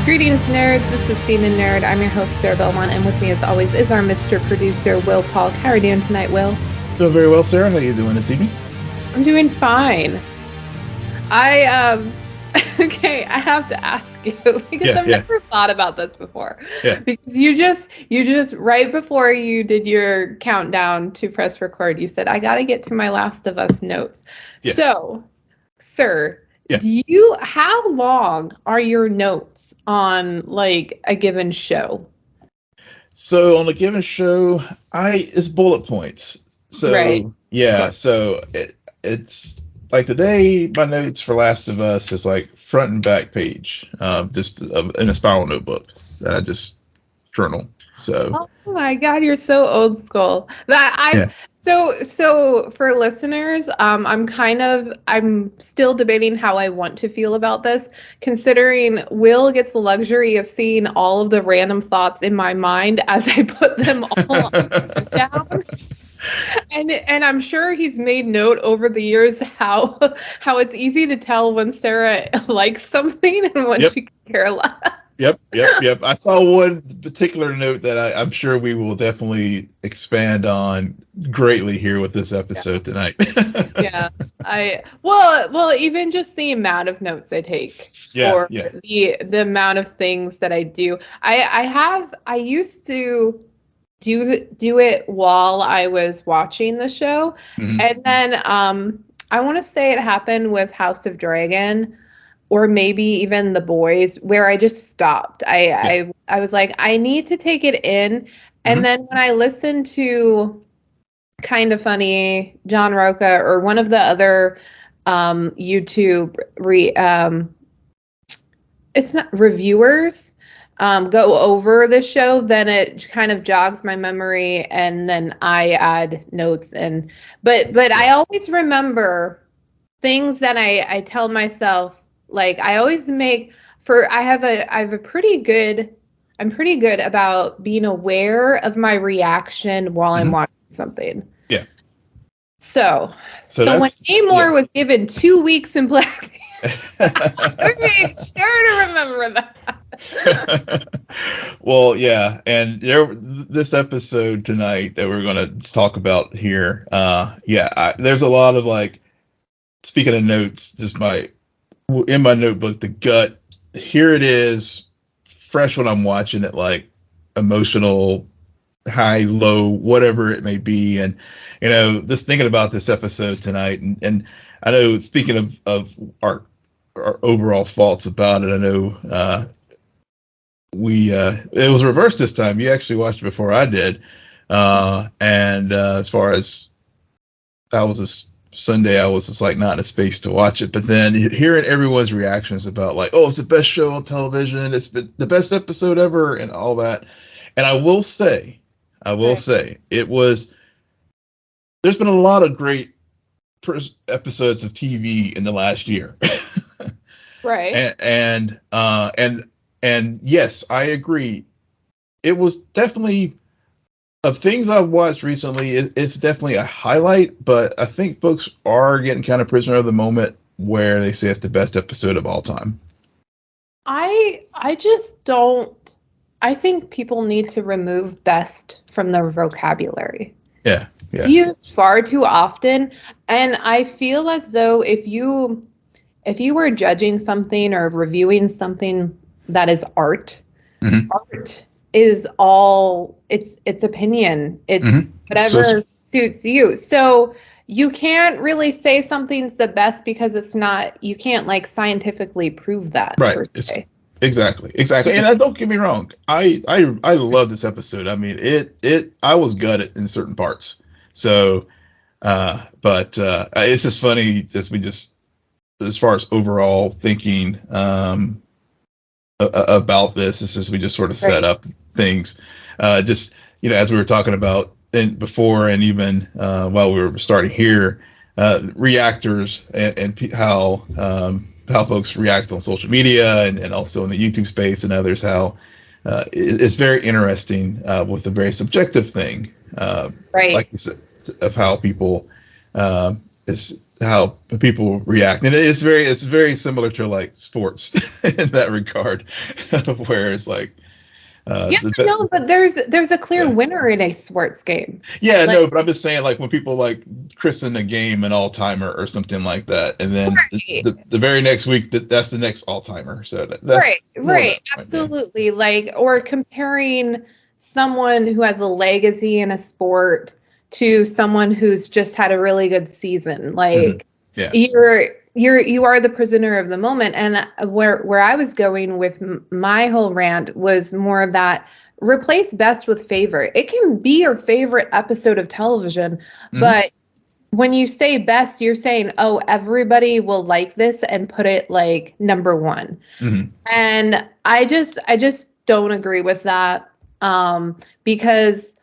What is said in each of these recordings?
Greetings, nerds. This is SNN Nerd. I'm your host, Sarah Belmont, and with me, as always, is our Mr. Producer, Will Paul. How are you doing tonight, Will? Doing very well, Sarah. How are you doing this evening? I'm doing fine. Okay, I have to ask you because I've never thought about this before. Yeah. Because you just right before you did your countdown to press record, you said, I got to get to my Last of Us notes. Yeah. So, sir, yeah. How long are your notes on like a given show? So on a given show, it's bullet points. So right. Yeah, so it's like today, my notes for Last of Us is like front and back page, just in a spiral notebook that I just journal. So. Oh my God, you're so old school. So for listeners, I'm still debating how I want to feel about this, considering Will gets the luxury of seeing all of the random thoughts in my mind as I put them all down. And I'm sure he's made note over the years how it's easy to tell when Sarah likes something and when she can care less. Yep. I saw one particular note that I'm sure we will definitely expand on greatly here with this episode tonight. Yeah. Well, even just the amount of notes I take, or the amount of things that I do. I used to do it while I was watching the show, and then I want to say it happened with House of Dragon, or maybe even The Boys, where I just stopped. I was like, I need to take it in. And then when I listened to Kind of Funny, John Roca, or one of the other YouTube it's not reviewers go over the show, then it kind of jogs my memory, and then I add notes. But I always remember things that I tell myself. Like I always make I'm pretty good about being aware of my reaation while I'm watching something. Yeah. So when Namor was given 2 weeks in Black, I made sure to remember that. Well, yeah, and this episode tonight that we're going to talk about here, there's a lot of like, speaking of notes, just in my notebook, the gut, here it is, fresh when I'm watching it, like emotional, high, low, whatever it may be. And, just thinking about this episode tonight, and I know, speaking of our overall thoughts about it, I know it was reversed this time. You actually watched it before I did. And as far as that was a Sunday, I was just like not in a space to watch it, but then hearing everyone's reactions about like, oh, it's the best show on television, it's been the best episode ever, and all that. And I will say it was, there's been a lot of great episodes of TV in the last year. Right. And yes, I agree. It was definitely, of things I've watched recently, it's definitely a highlight, but I think folks are getting kind of prisoner of the moment where they say it's the best episode of all time. I just don't. I think people need to remove best from their vocabulary. Yeah. It's used far too often, and I feel as though if you were judging something or reviewing something that is art, art is all it's opinion. It's whatever suits you. So you can't really say something's the best because it's not, you can't like scientifically prove that. Right. Per se. Exactly. And don't get me wrong. I love this episode. I mean, I was gutted in certain parts. So, but it's just funny as far as overall thinking, about this. This is, we just sort of set up things, as we were talking about before, and even while we were starting here, reactors and how folks react on social media and also in the YouTube space and others, how it's very interesting with a very subjective thing, like you said, of how people is how people react, and it's very similar to like sports in that regard, where it's like. No, but there's a clear winner in a sports game. Yeah, no, but I'm just saying, like when people like christen a game an all-timer or something like that, and then the very next week that's the next all-timer. So that's right, absolutely. Like, or comparing someone who has a legacy in a sport to someone who's just had a really good season. Like, you are the prisoner of the moment. And where I was going with my whole rant was more of that: replace best with favorite. It can be your favorite episode of television, but when you say best, you're saying, oh, everybody will like this, and put it like number one. And I just don't agree with that, because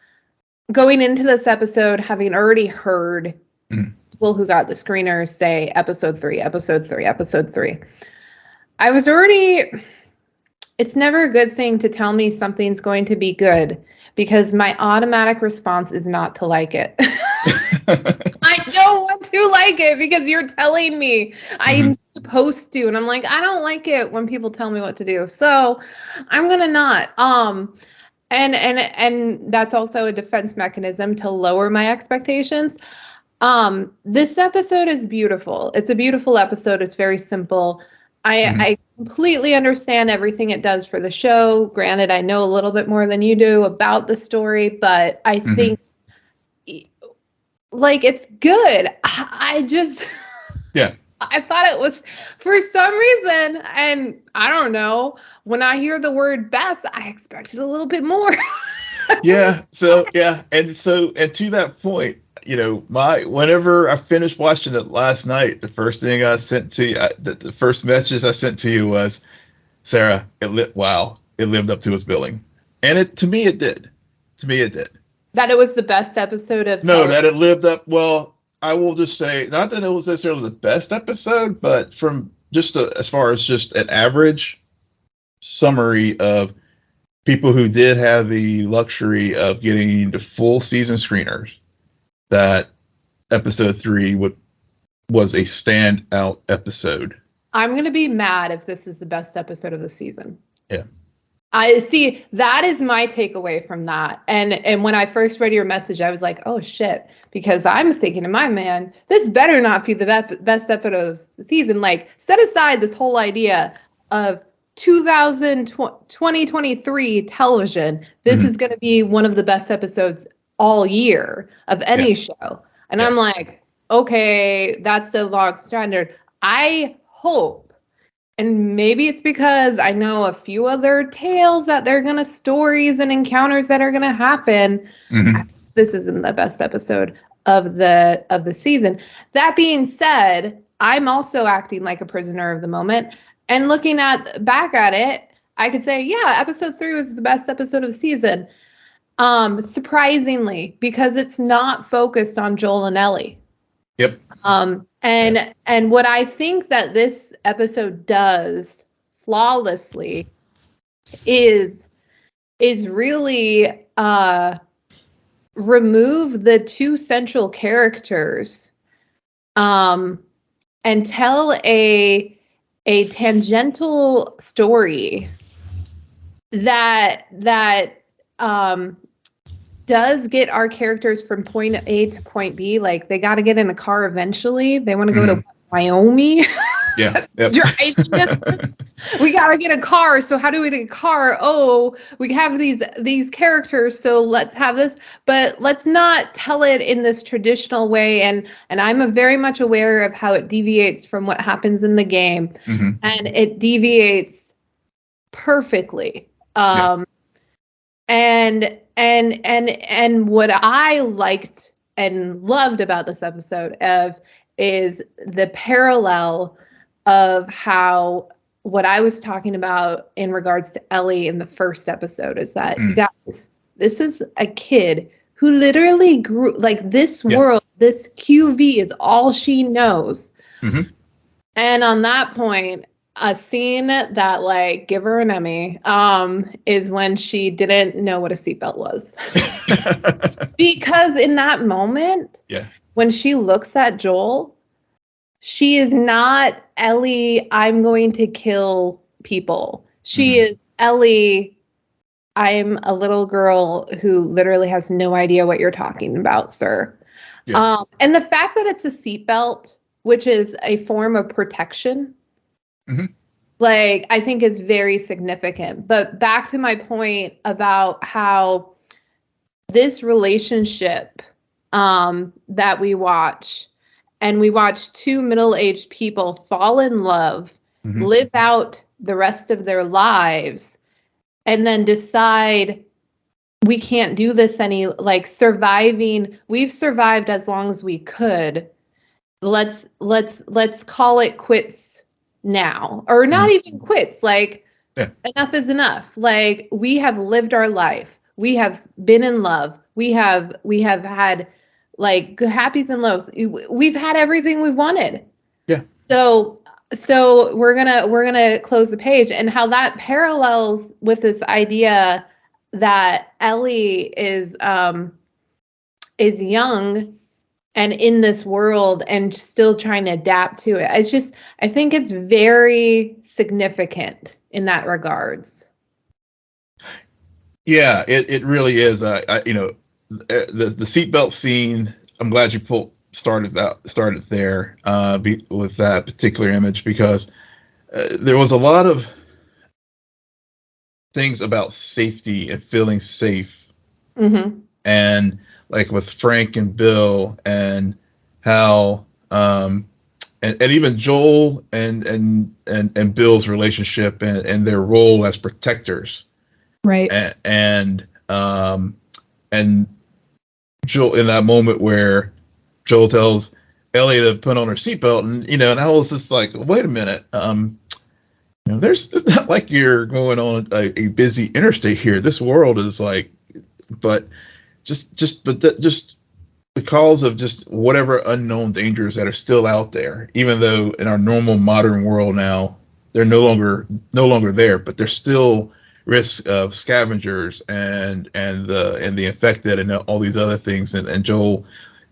going into this episode, having already heard people who got the screeners say episode 3, I was already, it's never a good thing to tell me something's going to be good, because my automatic response is not to like it. I don't want to like it because you're telling me I'm supposed to. And I'm like, I don't like it when people tell me what to do. So I'm going to not. And that's also a defense mechanism to lower my expectations. This episode is beautiful. It's a beautiful episode. It's very simple. I completely understand everything it does for the show. Granted, I know a little bit more than you do about the story, but I think like it's good. I just I thought it was, for some reason, and I don't know, when I hear the word best, I expected a little bit more. And to that point, you know, whenever I finished watching it last night, the first thing I sent to you, the first message I sent to you was, Sarah, it lived up to its billing. And to me it did. That it was the best episode of that it lived up. Well, I will just say, not that it was necessarily the best episode, but from just as far as just an average summary of people who did have the luxury of getting the full season screeners, that episode 3 was a standout episode. I'm going to be mad if this is the best episode of the season. Yeah. I see, that is my takeaway from that. And when I first read your message, I was like, oh shit, because I'm thinking in my mind, this better not be the best episode of the season. Like, set aside this whole idea of 2023 television. This is going to be one of the best episodes all year of any show. And I'm like, okay, that's the log standard. I hope, and maybe it's because I know a few other tales that they're going to, stories and encounters that are going to happen. This isn't the best episode of the season. That being said, I'm also acting like a prisoner of the moment, and looking back at it, I could say, yeah, episode 3 was the best episode of the season. Surprisingly, because it's not focused on Joel and Ellie. Yep. And what I think that this episode does flawlessly is really remove the two central characters, and tell a tangential story that does get our characters from point A to point B. Like, they got to get in a car eventually. They want to go to Wyoming. Yep. We got to get a car. So how do we get a car? Oh, we have these characters, so let's have this. But let's not tell it in this traditional way. And I'm very much aware of how it deviates from what happens in the game. And it deviates perfectly. And what I liked and loved about this episode is the parallel of how what I was talking about in regards to Ellie in the first episode is that, guys, this is a kid who literally grew, like, this world, this QV is all she knows. And on that point, a scene that, like, give her an Emmy, is when she didn't know what a seatbelt was. Because in that moment, when she looks at Joel, she is not Ellie, I'm going to kill people. She is Ellie, I'm a little girl who literally has no idea what you're talking about, sir. Yeah. And the fact that it's a seatbelt, which is a form of protection, like, I think is very significant. But back to my point about how this relationship that we watch, and we watch two middle-aged people fall in love, live out the rest of their lives, and then decide we can't do this like surviving. We've survived as long as we could. Let's call it quits now, or not even quits. Like, enough is enough. Like, we have lived our life. We have been in love. We have had like happies and lows. We've had everything we've wanted. Yeah. So we're gonna close the page, and how that parallels with this idea that Ellie is young and in this world and still trying to adapt to it. It's just, I think it's very significant in that regards. Yeah, it really is. The seatbelt scene, I'm glad you started there with that particular image, because there was a lot of things about safety and feeling safe, and like with Frank and Bill, and how and even Joel and Bill's relationship and their role as protectors, right? And Joel, in that moment where Joel tells Ellie to put on her seatbelt, and I was just like, wait a minute, it's not like you're going on a busy interstate here. This world is like, but just because of just whatever unknown dangers that are still out there, even though in our normal modern world now they're no longer there, but there's still risk of scavengers and the infected and all these other things, and Joel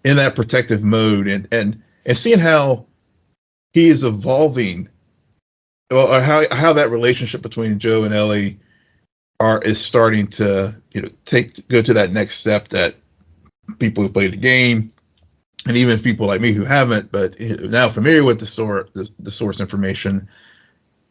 in that protective mode, and seeing how he is evolving, or how that relationship between Joe and Ellie is starting to go to that next step that people who played the game, and even people like me who haven't, but now familiar with the source information,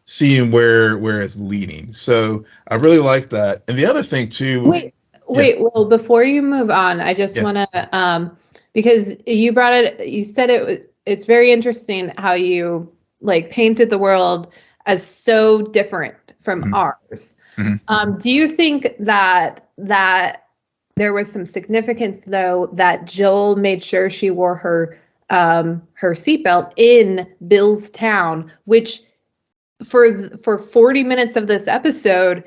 seeing where it's leading. So I really like that. And the other thing too. Wait. Well, before you move on, I just want to, because you brought it, you said it's very interesting how you like painted the world as so different from ours. Do you think that there was some significance, though, that Joel made sure she wore her seatbelt in Bill's town, which for 40 minutes of this episode,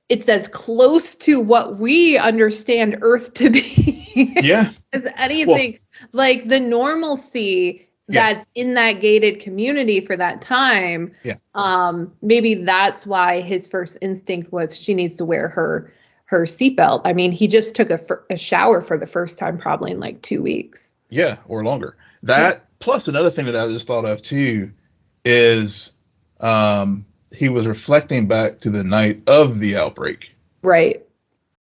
it's as close to what we understand Earth to be as anything. Like the normalcy that's in that gated community for that time. Maybe that's why his first instinct was she needs to wear her seatbelt. I mean, he just took a shower for the first time probably in like 2 weeks. Yeah, or longer. That plus another thing that I just thought of too is he was reflecting back to the night of the outbreak, right?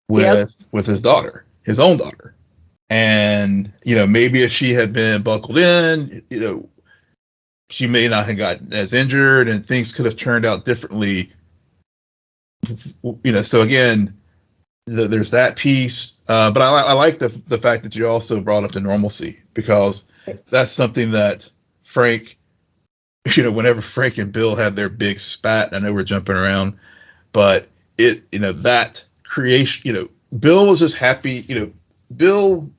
With his daughter, his own daughter. And, maybe if she had been buckled in, she may not have gotten as injured, and things could have turned out differently. So again, there's that piece. But I like the fact that you also brought up the normalcy, because that's something that Frank, whenever Frank and Bill had their big spat, I know we're jumping around, but that creation, Bill was just happy, Bill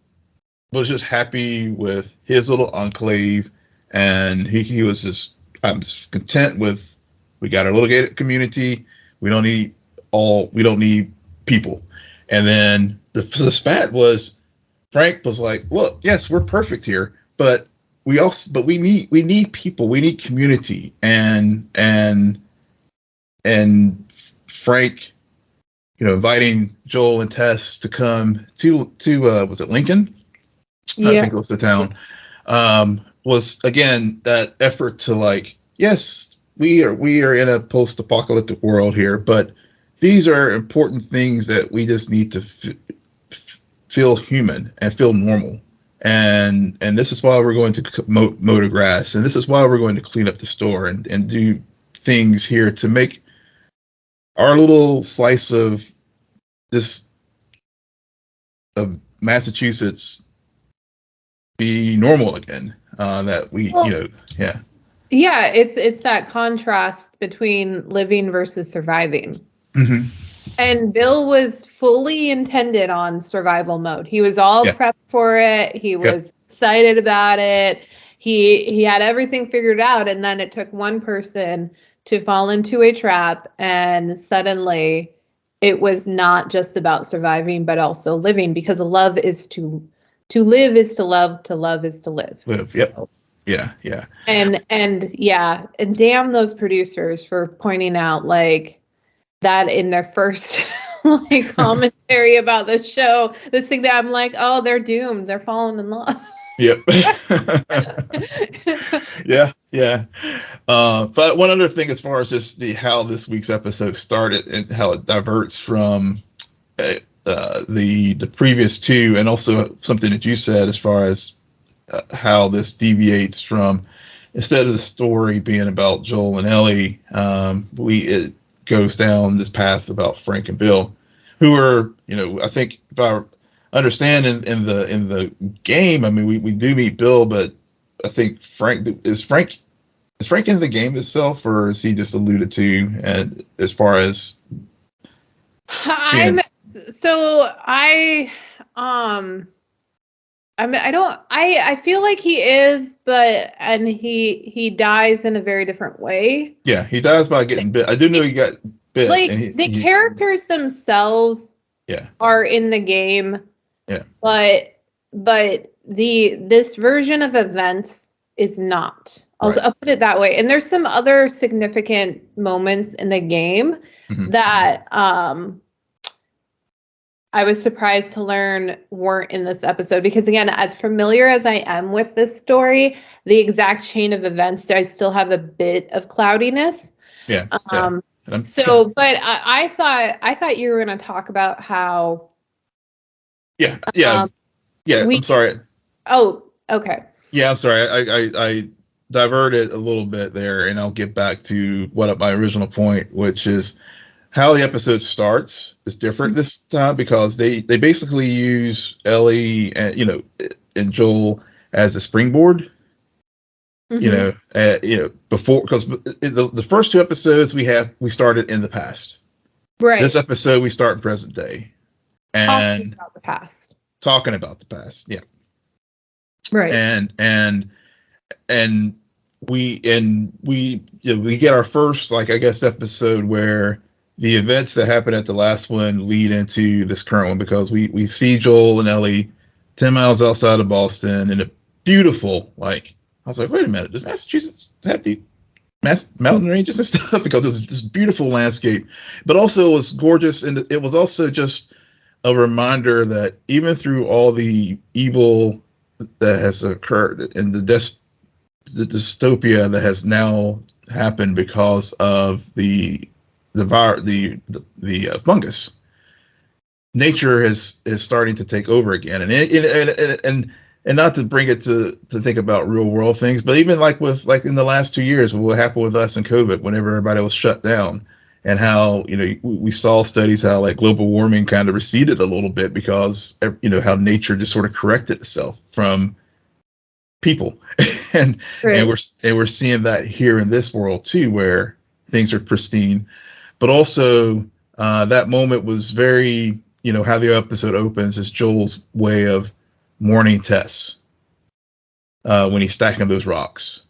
was just happy with his little enclave, and he was just, I'm just content with, we got our little gated community. We don't need people. And then the spat was, Frank was like, look, yes, we're perfect here, but we need people, we need community. And Frank, inviting Joel and Tess to come to was it Lincoln? I think it was the town. was again that effort to like, yes, we are in a post-apocalyptic world here, but these are important things that we just need to feel human and feel normal. And this is why we're going to mow the grass, and this is why we're going to clean up the store and do things here to make our little slice of this of Massachusetts be normal again. That we, yeah, it's that contrast between living versus surviving. Mm-hmm. And Bill was fully intended on survival mode. He was all prepped for it. He was excited about it. He had everything figured out. And then it took one person to fall into a trap. And suddenly it was not just about surviving, but also living, because love is to live is to love is to live. So, yeah. And damn those producers for pointing out like that in their first like commentary about the show, this thing that I'm like, oh, they're doomed. They're falling in love. Yep. Yeah. But one other thing, as far as just how this week's episode started and how it diverts from the previous two, and also something that you said as far as how this deviates from, instead of the story being about Joel and Ellie, it goes down this path about Frank and Bill, who are, I think if I understand in the game, I mean, we do meet Bill, but I think Frank is in the game itself, or is he just alluded to? And as far as I feel like he is, and he dies in a very different way. Yeah, he dies by getting bit. I do know he got bit. Like the characters themselves are in the game. Yeah. But this version of events is not. I'll put it that way. And there's some other significant moments in the game that I was surprised to learn weren't in this episode, because again, as familiar as I am with this story, the exact chain of events, I still have a bit of cloudiness. Yeah. But I thought you were going to talk about how. Yeah. I'm sorry. Oh, okay. Yeah, I'm sorry. I diverted a little bit there, and I'll get back to my original point, which is how the episode starts is different this time, because they basically use Ellie and Joel as a springboard. Before, because the first two episodes we started in the past. Right. This episode we start in present day, and talking about the past. Yeah. Right. And we get our first, like, I guess, episode where the events that happened at the last one lead into this current one, because we see Joel and Ellie 10 miles outside of Boston in a beautiful, like, I was like, wait a minute, does Massachusetts have the mountain ranges and stuff? Because it was this beautiful landscape, but also it was gorgeous. And it was also just a reminder that even through all the evil that has occurred and the dystopia that has now happened because of the fungus, nature is starting to take over again, and not to bring it to think about real world things, but even like in the last 2 years, what happened with us in COVID, whenever everybody was shut down, and how we saw studies how like global warming kind of receded a little bit because how nature just sort of corrected itself from people, and we're seeing that here in this world too, where things are pristine. But also, that moment was very, how the episode opens is Joel's way of mourning Tess when he's stacking those rocks.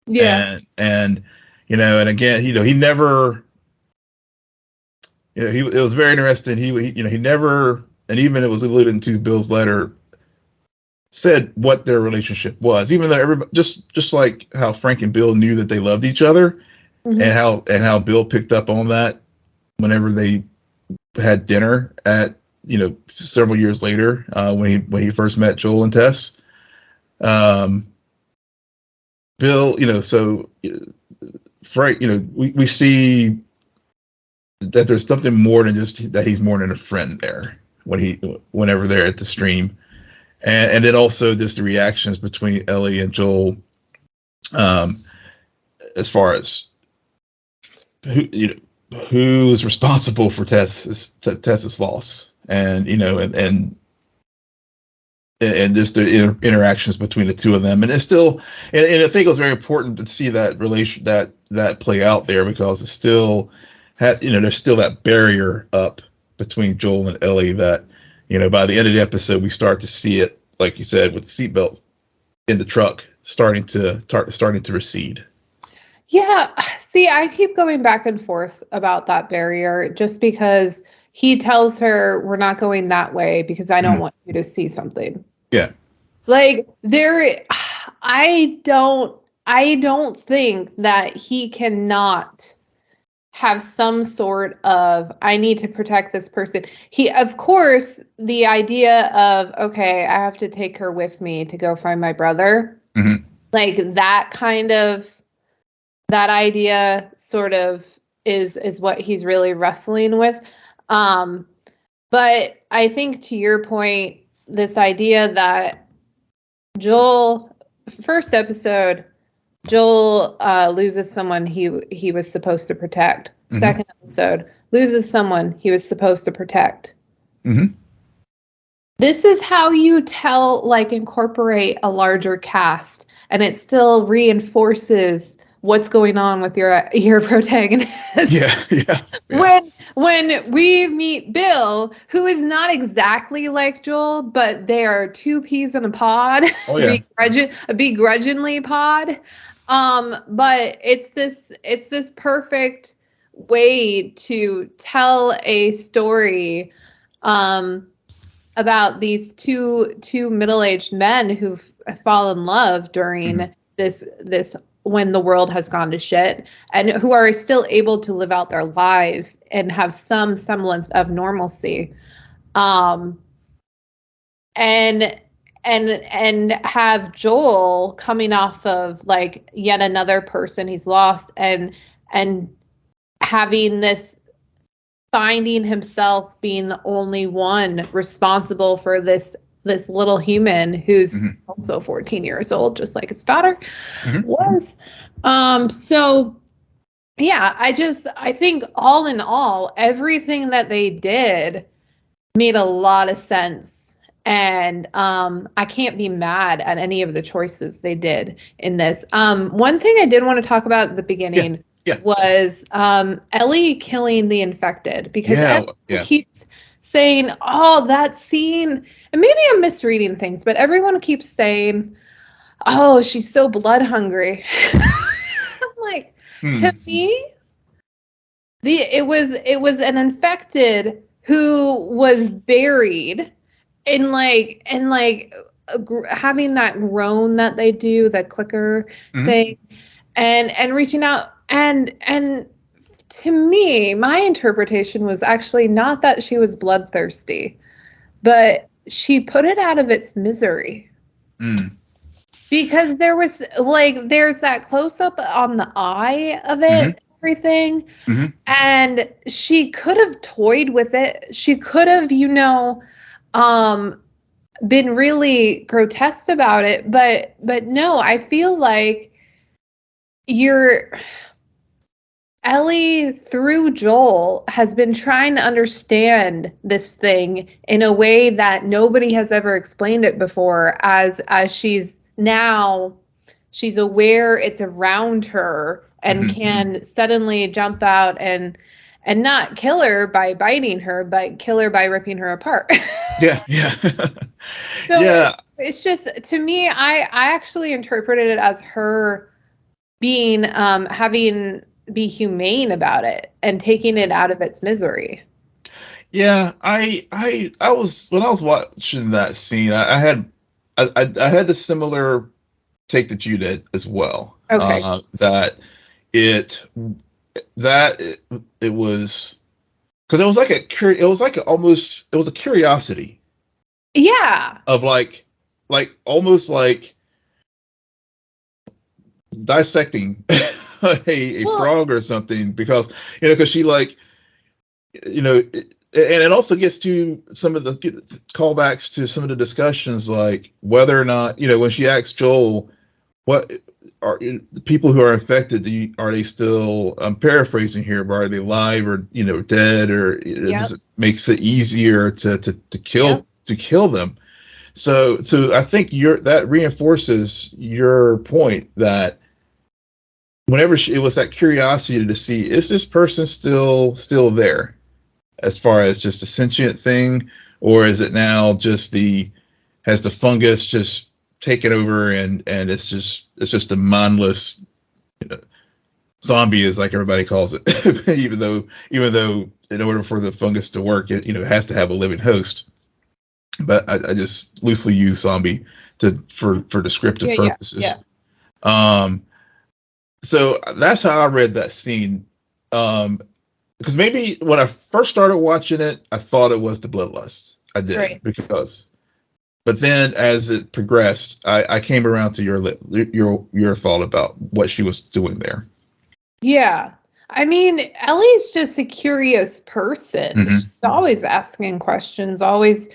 Yeah. And again, he never, it was very interesting. He never, and even it was alluded to Bill's letter, said what their relationship was, even though everybody, just like how Frank and Bill knew that they loved each other. Mm-hmm. and how Bill picked up on that whenever they had dinner at several years later, when he first met Joel and Tess. Bill, so Frank, we see that there's something more than just that he's more than a friend there whenever they're at the stream, and then also just the reactions between Ellie and Joel, as far as who is responsible for Tess's loss, and just the interactions between the two of them, and it's still, and I think it was very important to see that relation that play out there, because it's still there's still that barrier up between Joel and Ellie that by the end of the episode we start to see it, like you said, with the seatbelts in the truck starting to recede. Yeah, see, I keep going back and forth about that barrier, just because he tells her, we're not going that way because I don't want you to see something. Yeah. Like I don't think that he cannot have some sort of, I need to protect this person. Of course, the idea of, okay, I have to take her with me to go find my brother. Mm-hmm. Like that idea sort of is what he's really wrestling with. But I think, to your point, this idea that Joel, first episode, Joel loses someone he was supposed to protect. Mm-hmm. Second episode, loses someone he was supposed to protect. Mm-hmm. This is how you incorporate a larger cast, and it still reinforces what's going on with your protagonist. Yeah. When we meet Bill, who is not exactly like Joel, but they are two peas in a pod. Oh, yeah. a begrudgingly pod. But it's this perfect way to tell a story about these two middle-aged men who fall in love during this when the world has gone to shit, and who are still able to live out their lives and have some semblance of normalcy. And have Joel coming off of yet another person he's lost, and having this, finding himself being the only one responsible for this little human who's also 14 years old, just like his daughter was. So yeah, I think all in all, everything that they did made a lot of sense. And I can't be mad at any of the choices they did in this. One thing I did want to talk about at the beginning was Ellie killing the infected, because Ellie keeps saying, oh, that scene, and maybe I'm misreading things, but everyone keeps saying, oh, she's so blood hungry. I'm like, to me, it was an infected who was buried in having that groan that they do, that clicker thing, and reaching out, and to me, my interpretation was actually not that she was bloodthirsty, but she put it out of its misery. Because there's that close up on the eye of it, everything. And she could have toyed with it. She could have, been really grotesque about it, but no, I feel like Ellie, through Joel, has been trying to understand this thing in a way that nobody has ever explained it before, as she's aware it's around her and can suddenly jump out and not kill her by biting her, but kill her by ripping her apart. Yeah. So yeah. It's just, to me, I actually interpreted it as her being, be humane about it and taking it out of its misery. Yeah, I was, when I was watching that scene, I had the similar take that you did as well. Okay. That it was, because it was a curiosity. Yeah. Of almost like dissecting a frog or something, because because she like and it also gets to some of the callbacks to some of the discussions, like whether or not when she asks Joel, what are the people who are infected, are they still, I'm paraphrasing here, but are they alive or dead, or does it makes it easier to kill them? So I think that reinforces your point that whenever it was that curiosity to see, is this person still there, as far as just a sentient thing, or is it now just has the fungus just taken over and it's just a mindless zombie, is like everybody calls it, even though in order for the fungus to work, it has to have a living host. But I just loosely use zombie for descriptive purposes. So that's how I read that scene. Because maybe when I first started watching it, I thought it was the bloodlust. I did, right. But then as it progressed, I came around to your thought about what she was doing there. Yeah. I mean, Ellie's just a curious person. Mm-hmm. She's always asking questions, always.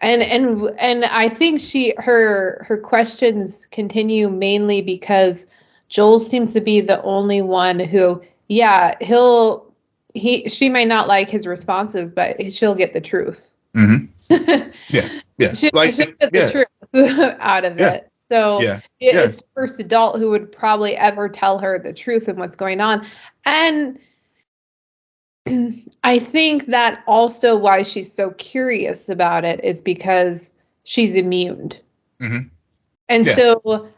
And I think her questions continue mainly because Joel seems to be the only one who, she may not like his responses, but she'll get the truth. Mm-hmm. Yeah. She'll get the truth out of it. So it's the first adult who would probably ever tell her the truth and what's going on. And I think that also why she's so curious about it is because she's immune. Mm-hmm. And so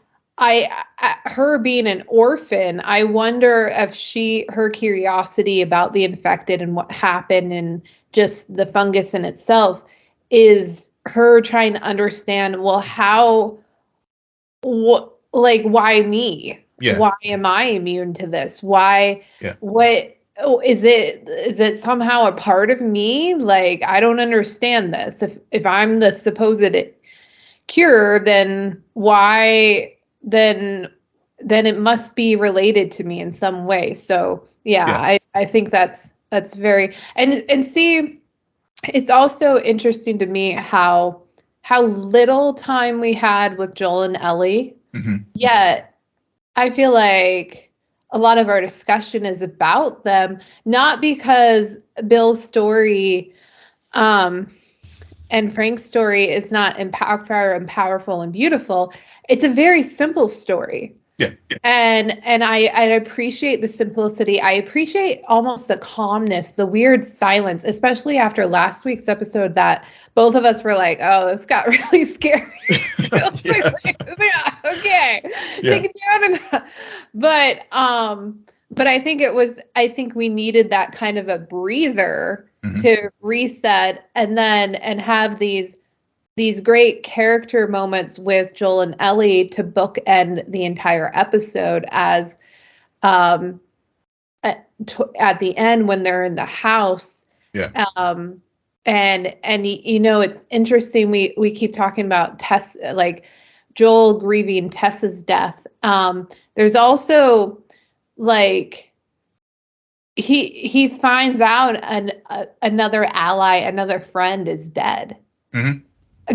her being an orphan, I wonder if her curiosity about the infected and what happened and just the fungus in itself is her trying to understand, well, why me? Yeah. Why am I immune to this? Why? Yeah. What? Oh, is it somehow a part of me? Like, I don't understand this. If I'm the supposed cure, then why? Then it must be related to me in some way. So I think that's very and see, it's also interesting to me how little time we had with Joel and Ellie. Mm-hmm. Yet I feel like a lot of our discussion is about them, not because Bill's story and Frank's story is not impactful and powerful and beautiful. It's a very simple story. Yeah. And I appreciate the simplicity. I appreciate almost the calmness, the weird silence, especially after last week's episode that both of us were like, oh, this got really scary. Okay. Take it down. But I think we needed that kind of a breather to reset and have these great character moments with Joel and Ellie to bookend the entire episode as at the end when they're in the house. Yeah. And it's interesting. We keep talking about Tess, like Joel grieving Tess's death. There's also like he finds out another ally, another friend is dead. Mm-hmm.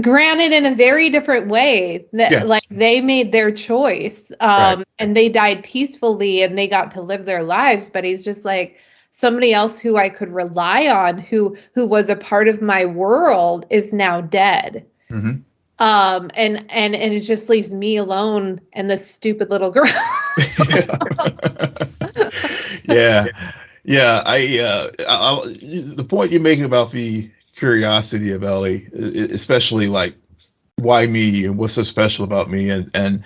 Granted, in a very different way, that like they made their choice, right. And they died peacefully and they got to live their lives. But he's just like, somebody else who I could rely on, who was a part of my world, is now dead. Mm-hmm. And it just leaves me alone and this stupid little girl. Yeah. The point you're making about the curiosity of Ellie, especially like why me and what's so special about me, and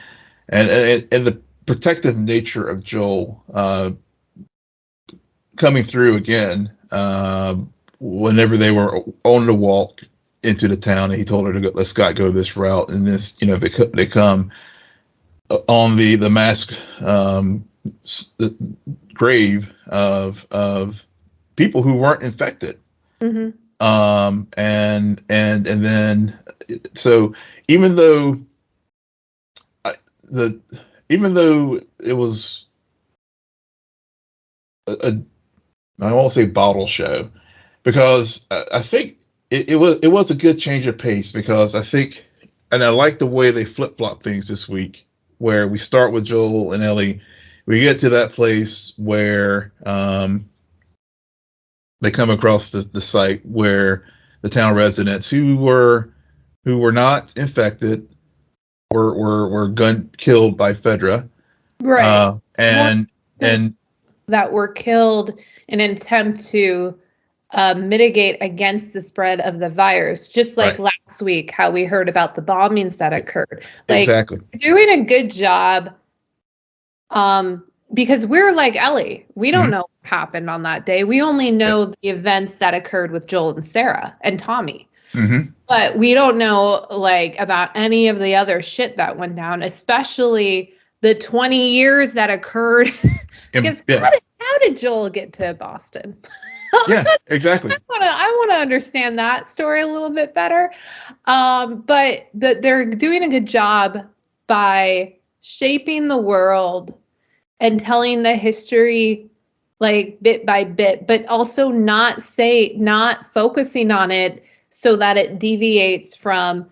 the protective nature of Joel coming through again whenever they were on the walk into the town, and he told her to go, let's go this route, and this they come on the mass grave of people who weren't infected. Mm-hmm. And then, so even though even though it was I won't say bottle show, because I think it was a good change of pace, because I think, and I like the way they flip flop things this week, where we start with Joel and Ellie, we get to that place where they come across the site where the town residents who were not infected were killed by Fedra, right? And that were killed in an attempt to mitigate against the spread of the virus, just like last week, how we heard about the bombings that occurred. Like, exactly, doing a good job. Because we're like Ellie, we don't know what happened on that day. We only know the events that occurred with Joel and Sarah and Tommy. But we don't know like about any of the other shit that went down, especially the 20 years that occurred. Because how did Joel get to Boston? Yeah, exactly. I want to understand that story a little bit better. But they're doing a good job by shaping the world and telling the history like bit by bit, but also not focusing on it so that it deviates from,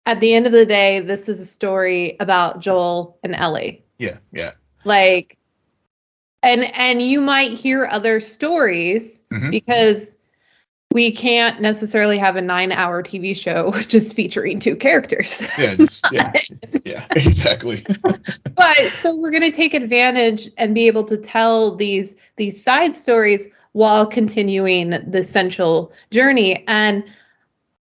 at the end of the day, this is a story about Joel and Ellie. Yeah. Like, and you might hear other stories because we can't necessarily have a 9-hour TV show just featuring 2 characters. Yeah, exactly. But so we're going to take advantage and be able to tell these side stories while continuing the central journey. And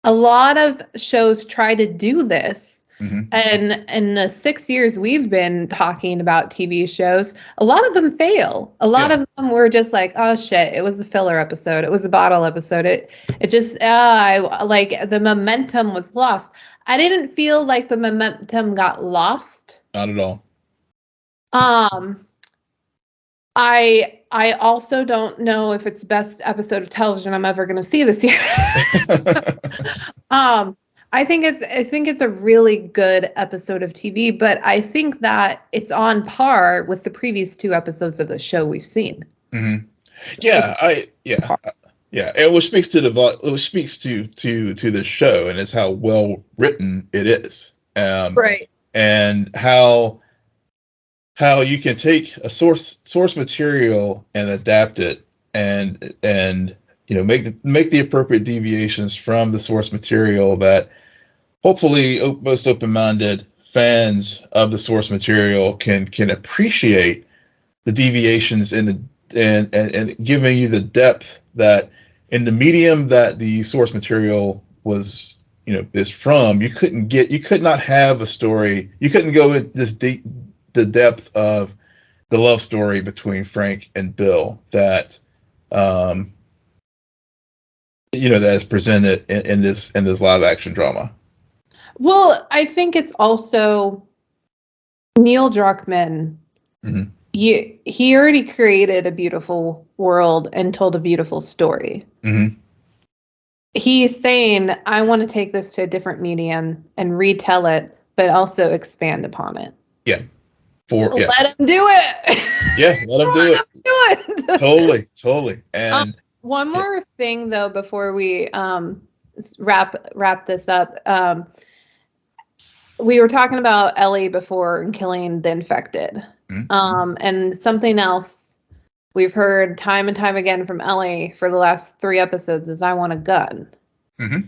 a lot of shows try to do this. And in the 6 years we've been talking about TV shows, a lot of them fail. A lot of them were just like, oh shit, it was a filler episode. It was a bottle episode. It just, like the momentum was lost. I didn't feel like the momentum got lost. Not at all. I also don't know if it's the best episode of television I'm ever going to see this year. I think it's a really good episode of TV, but I think that it's on par with the previous 2 episodes of the show we've seen. Yeah, and which speaks to the show, and it's how well written it is, right? And how you can take a source material and adapt it, and make the appropriate deviations from the source material that hopefully most open-minded fans of the source material can appreciate the deviations and giving you the depth that in the medium that the source material was is from. You could not have a story. You couldn't go in this deep, the depth of the love story between Frank and Bill that that is presented in this live action drama. Well, I think it's also Neil Druckmann. He already created a beautiful world and told a beautiful story. He's saying, I want to take this to a different medium and retell it, but also expand upon it. Yeah. Let him do it. Yeah, let him do it. Totally. And one more thing though before we wrap this up. We were talking about Ellie before and killing the infected. And something else we've heard time and time again from Ellie for the last 3 episodes is I want a gun.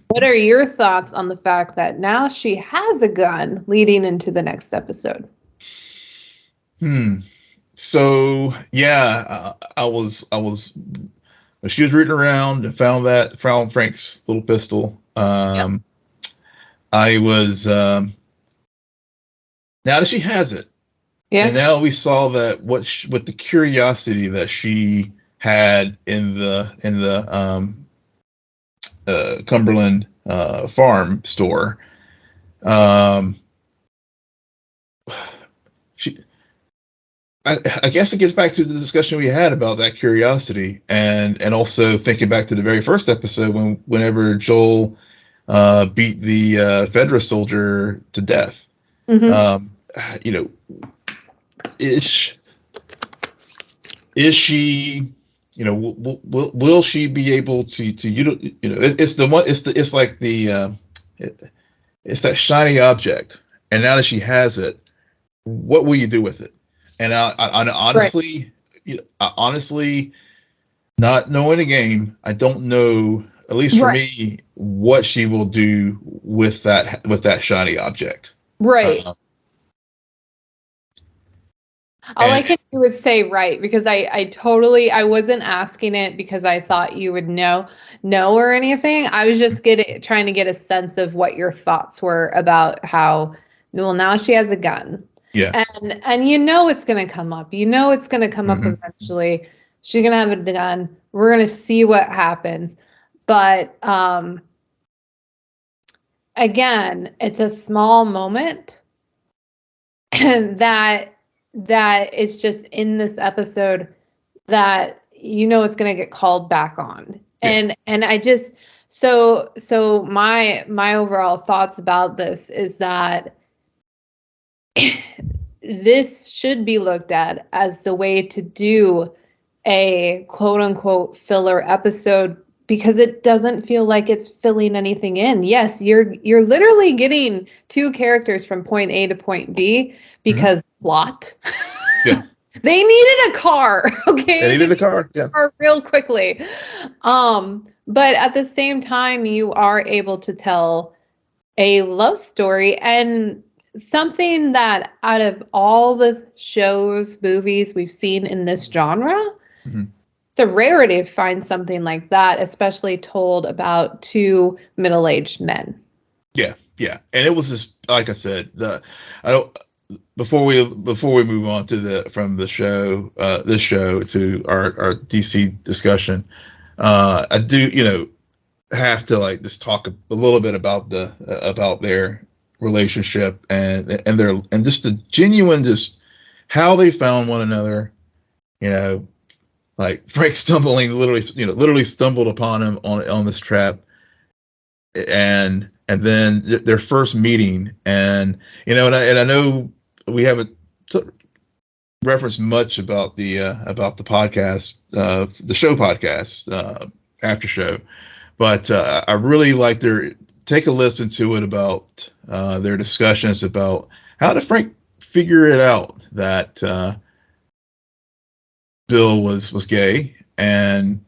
What are your thoughts on the fact that now she has a gun leading into the next episode? So yeah, I was she was rooting around and found Frank's little pistol. I was now that she has it, and now we saw that what the curiosity that she had in the Cumberland farm store. I guess it gets back to the discussion we had about that curiosity, and also thinking back to the very first episode whenever Joel beat the Fedra soldier to death. is she, will she be able to it's the one, it's like it's that shiny object, and now that she has it, what will you do with it? And I honestly, honestly, not knowing the game, I don't know, at least for me, what she will do with that shiny object. Right. All I can do is say right, because I wasn't asking it because I thought you would know or anything. I was just trying to get a sense of what your thoughts were about how, well, now she has a gun. Yeah. And it's going to come up. It's going to come up eventually. She's going to have a gun. We're going to see what happens. But again, it's a small moment that is just in this episode that it's going to get called back on. Yeah. And I just so my overall thoughts about this is that this should be looked at as the way to do a quote unquote filler episode, because it doesn't feel like it's filling anything in. Yes, you're literally getting two characters from point A to point B because plot. Yeah. They needed a car, okay? They needed a car, yeah. Real quickly. But at the same time, you are able to tell a love story, and something that out of all the shows, movies we've seen in this genre, it's a rarity to find something like that, especially told about two middle-aged men. Yeah, yeah. And it was just, like I said, before we move on to from the show, this show to our DC discussion, I do have to just talk a little bit about their relationship and just the genuine, just how they found one another. Like Frank literally stumbled upon him on this trap, and then their first meeting, and I know we haven't referenced much about the podcast, the show podcast, after show, but I really like take a listen to it about their discussions about how did Frank figure it out that Bill was gay, and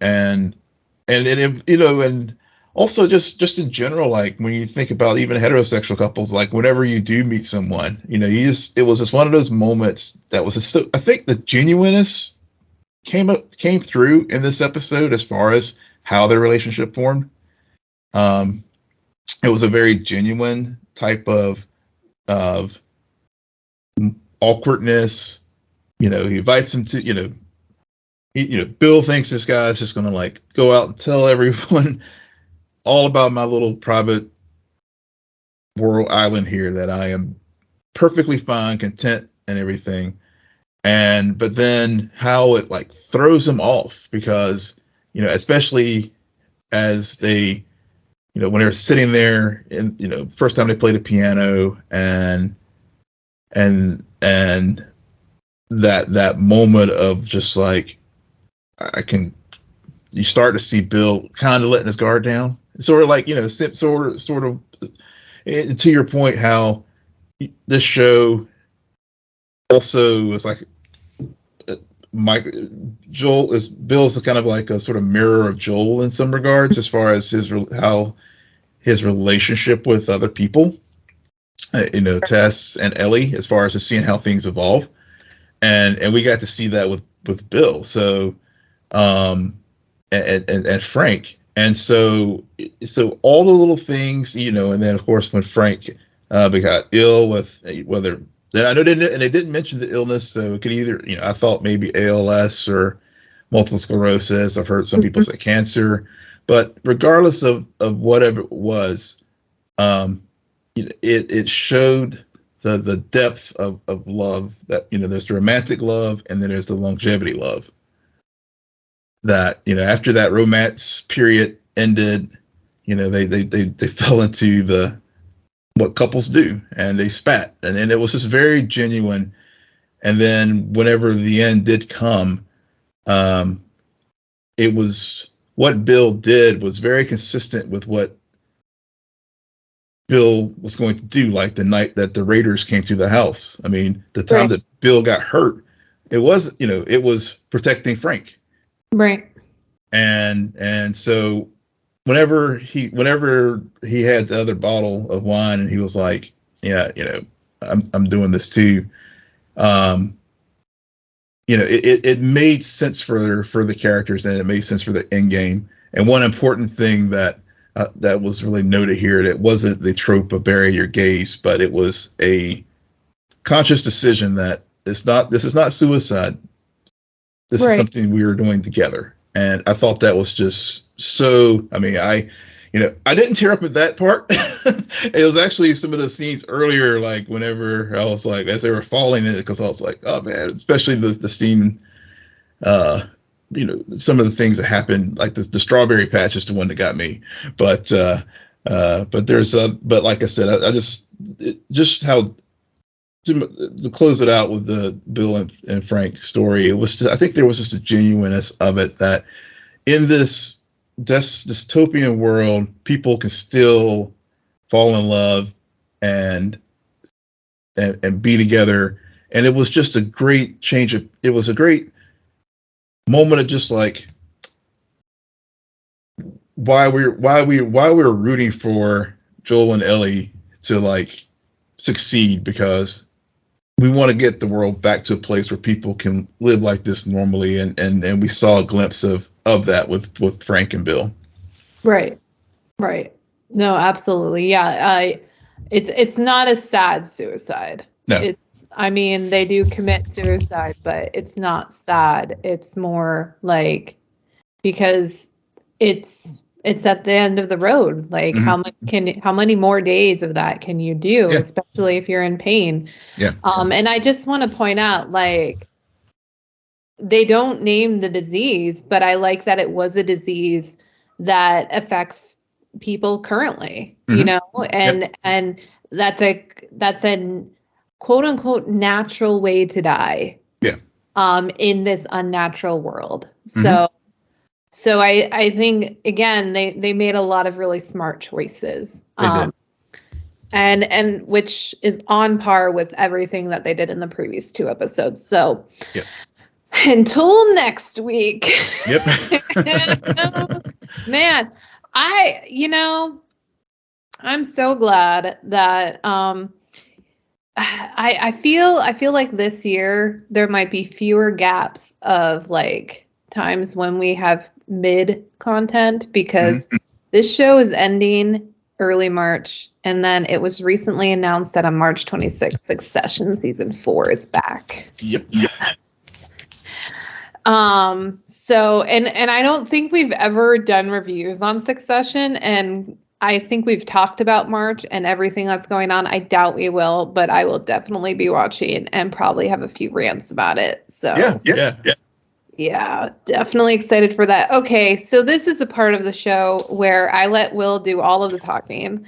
also just in general, like when you think about even heterosexual couples, like whenever you do meet someone, it was just one of those moments that was I think the genuineness came through in this episode as far as how their relationship formed. It was a very genuine type of awkwardness. He invites him to, Bill thinks this guy's just going to go out and tell everyone all about my little private world island here, that I am perfectly fine, content, and everything. But then how it throws him off, because, especially as they, when they're sitting there and, first time they play the piano and that moment of just you start to see Bill kind of letting his guard down. Sort of sort of to your point, how this show also is Bill's kind of like a sort of mirror of Joel in some regards, as far as his relationship with other people, Tess and Ellie, as far as just seeing how things evolve, and we got to see that with Bill. So, and Frank. And so all the little things, and then of course when Frank got ill with whether then I know they didn't mention the illness, so it could either, I thought maybe ALS or multiple sclerosis. I've heard some people say cancer, but regardless of whatever it was, it showed the depth of love that, there's the romantic love and then there's the longevity love. That, after that romance period ended, they fell into what couples do, and they spat, and it was just very genuine. And then whenever the end did come, it was what Bill did was very consistent with what Bill was going to do. Like the night that the Raiders came through the house. I mean, the time that Bill got hurt, it was protecting Frank. Right. And so whenever he had the other bottle of wine and he was like, yeah, I'm doing this too. It made sense for the characters, and it made sense for the end game. And one important thing that was really noted here, that it wasn't the trope of bury your gays, but it was a conscious decision that this is not suicide. This is something we were doing together. And I thought that was just so, I mean, I didn't tear up at that part. It was actually some of the scenes earlier, like whenever I was like, as they were falling in it, because I was like, oh man, especially the scene, some of the things that happened, like the strawberry patch is the one that got me. But like I said, I just how to close it out with the Bill and Frank story. It was I think there was just a genuineness of it, that in this dystopian world, people can still fall in love and be together. And it was just a great change it was a great moment of just like why we're rooting for Joel and Ellie to like succeed, because we want to get the world back to a place where people can live like this normally, and we saw a glimpse of that with Frank and Bill. Right. No, absolutely. Yeah. It's not a sad suicide. No. They do commit suicide, but it's not sad. It's more like, because it's at the end of the road. Like, how many more days of that can you do, especially if you're in pain? Yeah. And I just want to point out, like, they don't name the disease, but I like that it was a disease that affects people currently, and that's a quote unquote natural way to die. Yeah. In this unnatural world. So I think, again, they made a lot of really smart choices. And which is on par with everything that they did in the previous 2 episodes. So until next week. Yep. Man, I'm so glad that I feel like this year there might be fewer gaps of like times when we have mid content, because this show is ending early March, and then it was recently announced that on March 26th, Succession season 4 is back. Yep. Yes. So and I don't think we've ever done reviews on Succession, and I think we've talked about March and everything that's going on. I doubt we will, but I will definitely be watching and probably have a few rants about it. So yeah, definitely excited for that. Okay, so this is the part of the show where I let Will do all of the talking,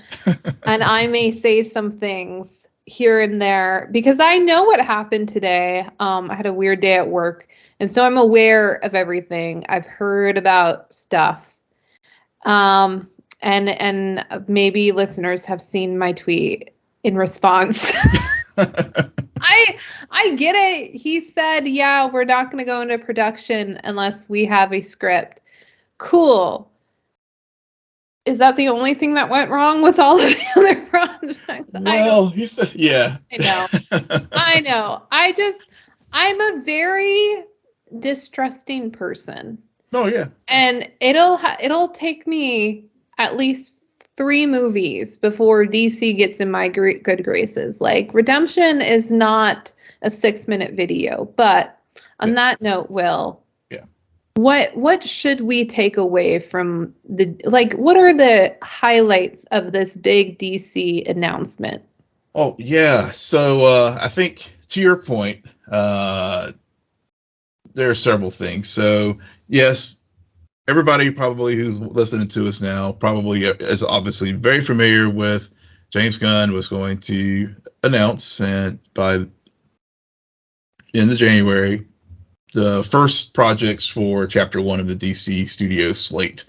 and I may say some things here and there because I know what happened today. I had a weird day at work, and so I'm aware of everything. I've heard about stuff. And maybe listeners have seen my tweet in response. I get it. He said, yeah, we're not going to go into production unless we have a script. Cool. Is that the only thing that went wrong with all of the other projects? Well, he said, yeah. I know. I'm a very distrusting person. Oh, yeah. And it'll take me at least 3 movies before DC gets in my good graces. Like, Redemption is not a 6-minute video, but on that note, Will, what should we take away from what are the highlights of this big DC announcement? Oh, yeah. So I think to your point, there are several things. So yes, everybody probably who's listening to us now probably is obviously very familiar with James Gunn was going to announce, and by into January the first projects for Chapter 1 of the DC Studios slate.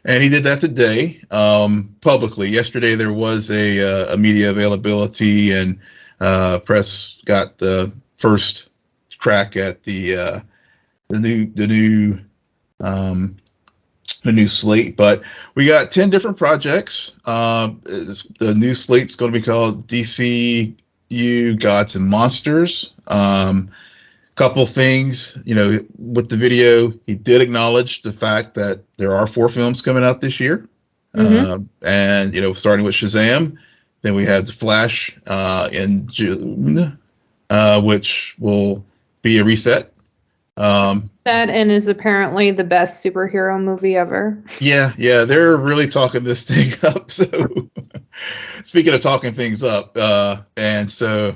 And he did that today, publicly. Yesterday there was a media availability, and press got the first crack at the new slate. But we got 10 different projects. The new slate's going to be called DCU Gods and Monsters. Couple things, with the video, he did acknowledge the fact that there are 4 films coming out this year. Mm-hmm. And, starting with Shazam, then we have The Flash in June, which will be a reset. That and is apparently the best superhero movie ever. Yeah, they're really talking this thing up. So speaking of talking things up, and so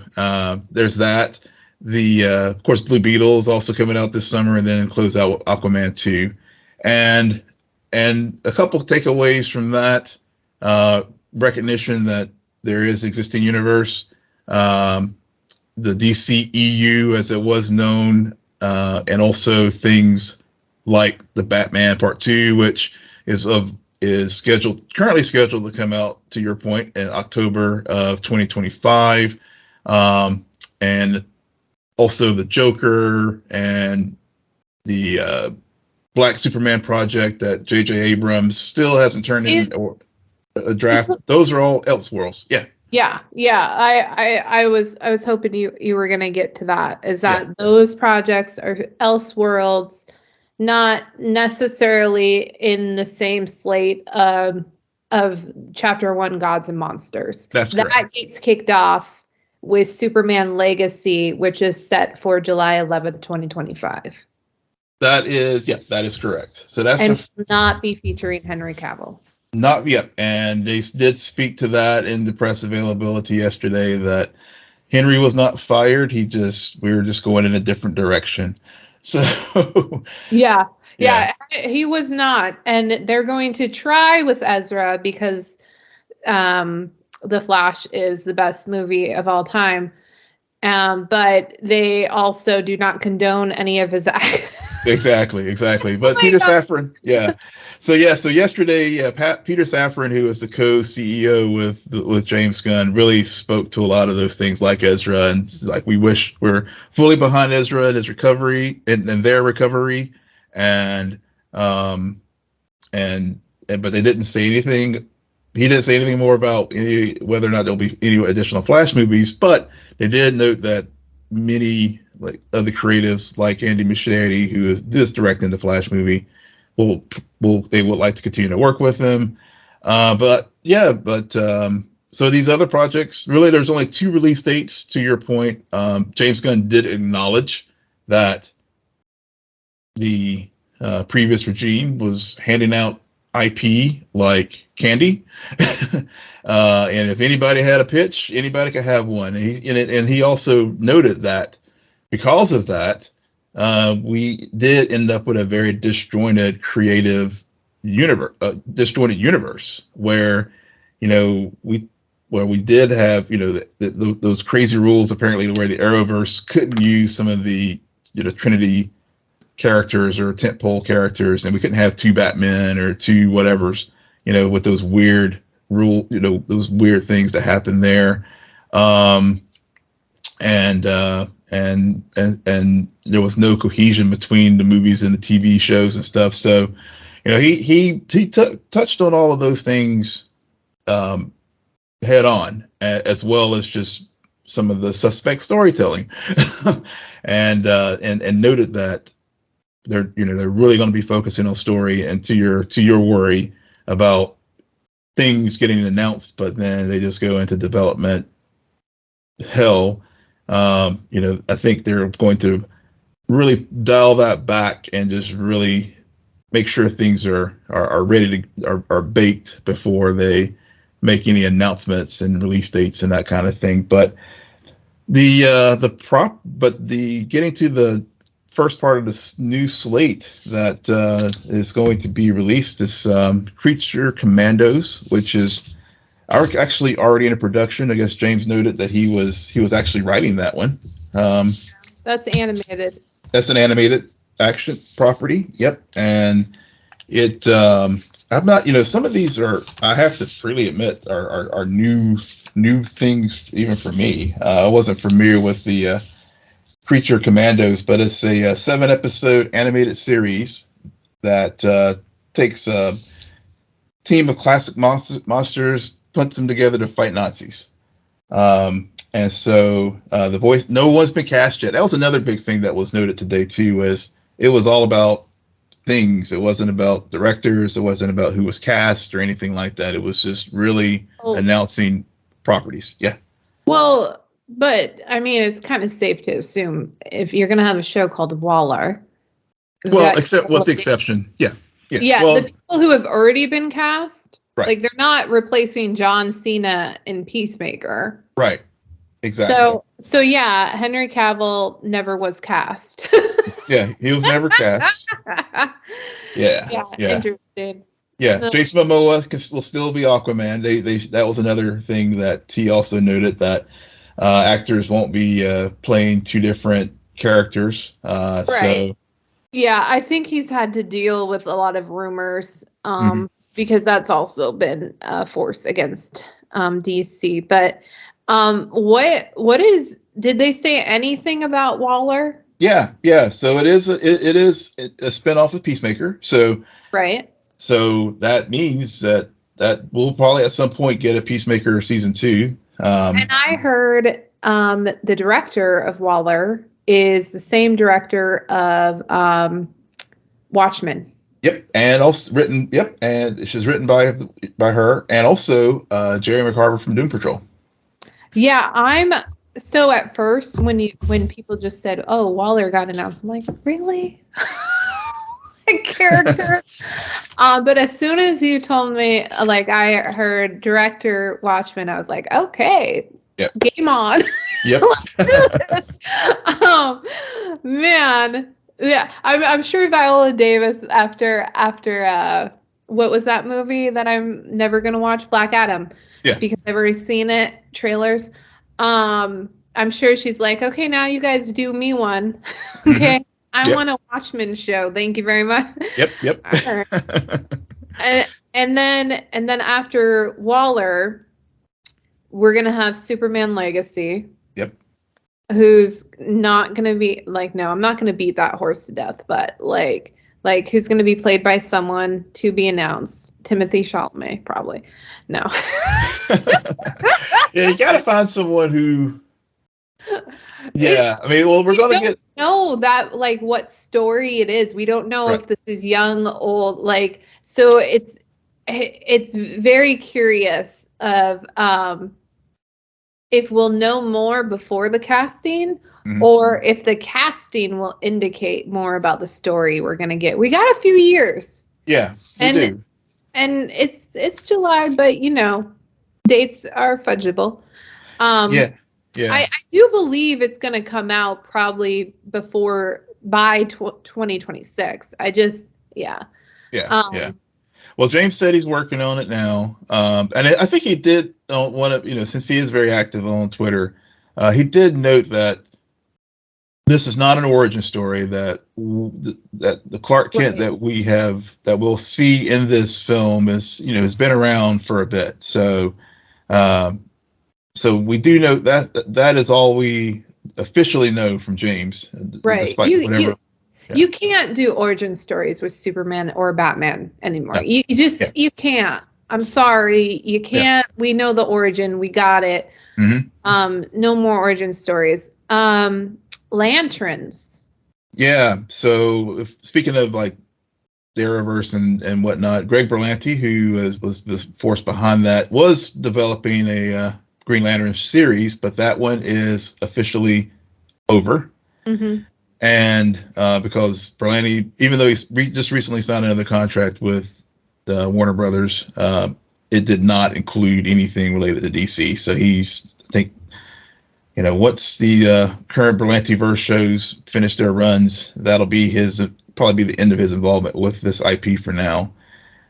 there's that. Of course, Blue Beetle is also coming out this summer, and then close out with Aquaman 2. And a couple of takeaways from that, recognition that there is existing universe, the DCEU as it was known, and also things like the Batman Part 2, which is currently scheduled to come out, to your point, in October of 2025. And also the Joker and the Black Superman project that J.J. Abrams still hasn't turned in or a draft. Those are all Elseworlds. Yeah. I was hoping you were gonna get to that. Is that those projects are Elseworlds, not necessarily in the same slate of Chapter 1 Gods and Monsters. That's correct. That gets kicked off with Superman Legacy, which is set for July 11th, 2025. That is correct. So that's not be featuring Henry Cavill. Not yet. And they did speak to that in the press availability yesterday, that Henry was not fired. We were just going in a different direction. So yeah, he was not. And they're going to try with Ezra because The Flash is the best movie of all time. But they also do not condone any of his acts. Exactly. But Peter Safran, So yesterday, Peter Safran, who is the co-CEO with James Gunn, really spoke to a lot of those things like Ezra, and like we're fully behind Ezra and his recovery and their recovery, but they didn't say anything. He didn't say anything more about whether or not there'll be any additional Flash movies, but they did note that many other creatives like Andy Muschietti, who is directing the Flash movie, they would like to continue to work with him. So these other projects, really, there's only 2 release dates. To your point, James Gunn did acknowledge that the previous regime was handing out IP like candy, and if anybody had a pitch, anybody could have one. And he also noted that because of that, we did end up with a very disjointed creative universe, where we did have those crazy rules apparently where the Arrowverse couldn't use some of the Trinity characters or tentpole characters, and we couldn't have 2 Batmen or 2 whatevers, with those weird those weird things that happen there. And there was no cohesion between the movies and the TV shows and stuff. So, he touched on all of those things head on, as well as just some of the suspect storytelling, and noted that they're really going to be focusing on story. And to your worry about things getting announced, but then they just go into development hell. I think they're going to really dial that back and just really make sure things are ready are baked before they make any announcements and release dates and that kind of thing. But getting to the first part of this new slate that is going to be released is Creature Commandos, which is actually already in production. I guess James noted that he was actually writing that one. That's animated. That's an animated action property. Yep. And it, I'm not, some of these are, I have to freely admit, are new things even for me. I wasn't familiar with the Creature Commandos, but it's a 7-episode animated series that takes a team of classic monsters, puts them together to fight Nazis. And so the voice, no one's been cast yet. That was another big thing that was noted today too, is it was all about things. It wasn't about directors. It wasn't about who was cast or anything like that. It was just really announcing properties. Yeah. Well, but I mean, it's kind of safe to assume if you're going to have a show called Waller. Well, except with the exception. Yeah. Yeah. Well, the people who have already been cast, right. Like they're not replacing John Cena in Peacemaker. Right. Exactly. So yeah, Henry Cavill never was cast. Yeah, he was never cast. Yeah. Interesting. Yeah, No. Jason Momoa will still be Aquaman. They that was another thing that he also noted, that actors won't be playing two different characters. Right. So yeah, I think he's had to deal with a lot of rumors because that's also been a force against DC. But did they say anything about Waller? Yeah. So it is a spinoff of Peacemaker. So right. So that means that we'll probably at some point get a Peacemaker season 2. And I heard the director of Waller is the same director of Watchmen. Yep, and also written. Yep, and she's written by her, and also Jerry McCarver from Doom Patrol. Yeah, so at first when people just said, "Oh, Waller got announced," I'm like, really? Character. But as soon as you told me, like, I heard director Watchmen, I was like, okay, yep. Game on. Yep. Oh man, yeah. I'm sure Viola Davis after what was that movie that I'm never gonna watch, Black Adam? Yeah. Because I've already seen it, trailers. I'm sure she's like, okay, now you guys do me one, okay. I want a Watchmen show. Thank you very much. Yep. and then after Waller, we're gonna have Superman Legacy. Yep. Who's not gonna be like, no, I'm not gonna beat that horse to death, but like who's gonna be played by someone to be announced? Timothy Chalamet, probably. No. Yeah, you gotta find someone who. Yeah, I mean, well, we're gonna get. Know that, like, what story it is. We don't know if this is young, old, like, so it's very curious of if we'll know more before the casting or if the casting will indicate more about the story we're gonna get. We got a few years. Yeah, we do. And it's July, but dates are fudgeable. Yeah. I do believe it's going to come out probably by 2026. Yeah. Well, James said he's working on it now. And I think he did since he is very active on Twitter, he did note that this is not an origin story, that the Clark Kent that we'll see in this film has been around for a bit. So, so we do know that is all we officially know from James. Right. You can't do origin stories with Superman or Batman anymore. No. You can't. I'm sorry. You can't. Yeah. We know the origin. We got it. No more origin stories. Lanterns. Yeah. So speaking of like the Arrowverse and whatnot, Greg Berlanti, who was the force behind that, was developing a Green Lantern series, but that one is officially over. And because Berlanti, even though he's just recently signed another contract with Warner Brothers, it did not include anything related to DC. So he's, I think, once the current Berlanti-verse shows finish their runs, that'll be probably be the end of his involvement with this IP for now.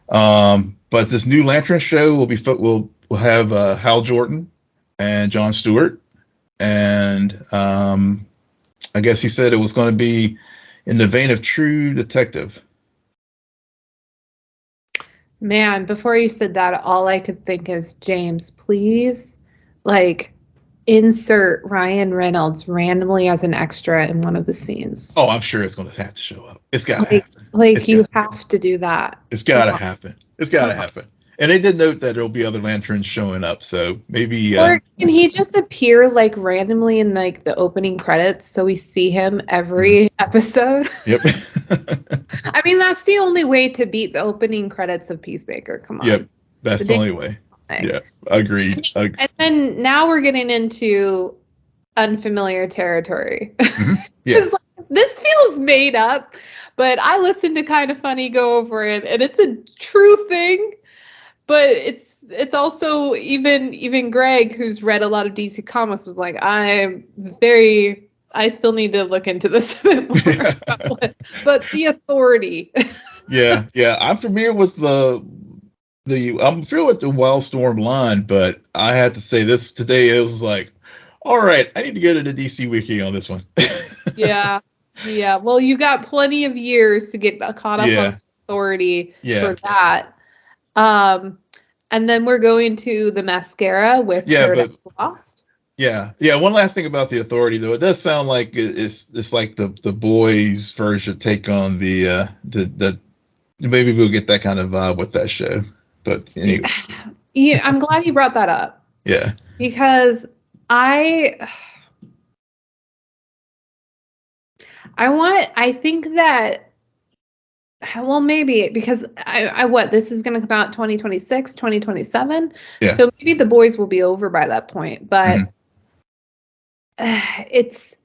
But this new Lantern show will have Hal Jordan and Jon Stewart, and I guess he said it was going to be in the vein of True Detective. Man, before you said that, all I could think is, James, please, like, insert Ryan Reynolds randomly as an extra in one of the scenes. Oh, I'm sure it's going to have to show up. It's got to happen. Like, you have to do that. It's got to happen. It's got to happen. And they did note that there'll be other lanterns showing up, so maybe. Or can he just appear like randomly in like the opening credits, so we see him every episode? Yep. I mean, that's the only way to beat the opening credits of Peacemaker. Come on. Yep, that's the only way. Yeah, agreed. And then now we're getting into unfamiliar territory. Mm-hmm. Yeah. Like, this feels made up, but I listened to Kind of Funny go over it, and it's a true thing. But it's also even Greg, who's read a lot of DC comics, was like, I still need to look into this a bit more. But the Authority. yeah, I'm familiar with I'm familiar with the Wildstorm line, but I had to say this today. It was like, all right, I need to go to the DC Wiki on this one. Yeah. Well, you got plenty of years to get caught up on Authority for that. And then we're going to the mascara with Paradise Lost. Yeah. One last thing about the Authority, though, it does sound like it's like the boys' version take on the maybe we'll get that kind of vibe with that show. But anyway. Yeah, I'm glad you brought that up. Yeah. Because I think that. Well, maybe because this is going to come out 2026, 2027. Yeah. So maybe the boys will be over by that point. But it's,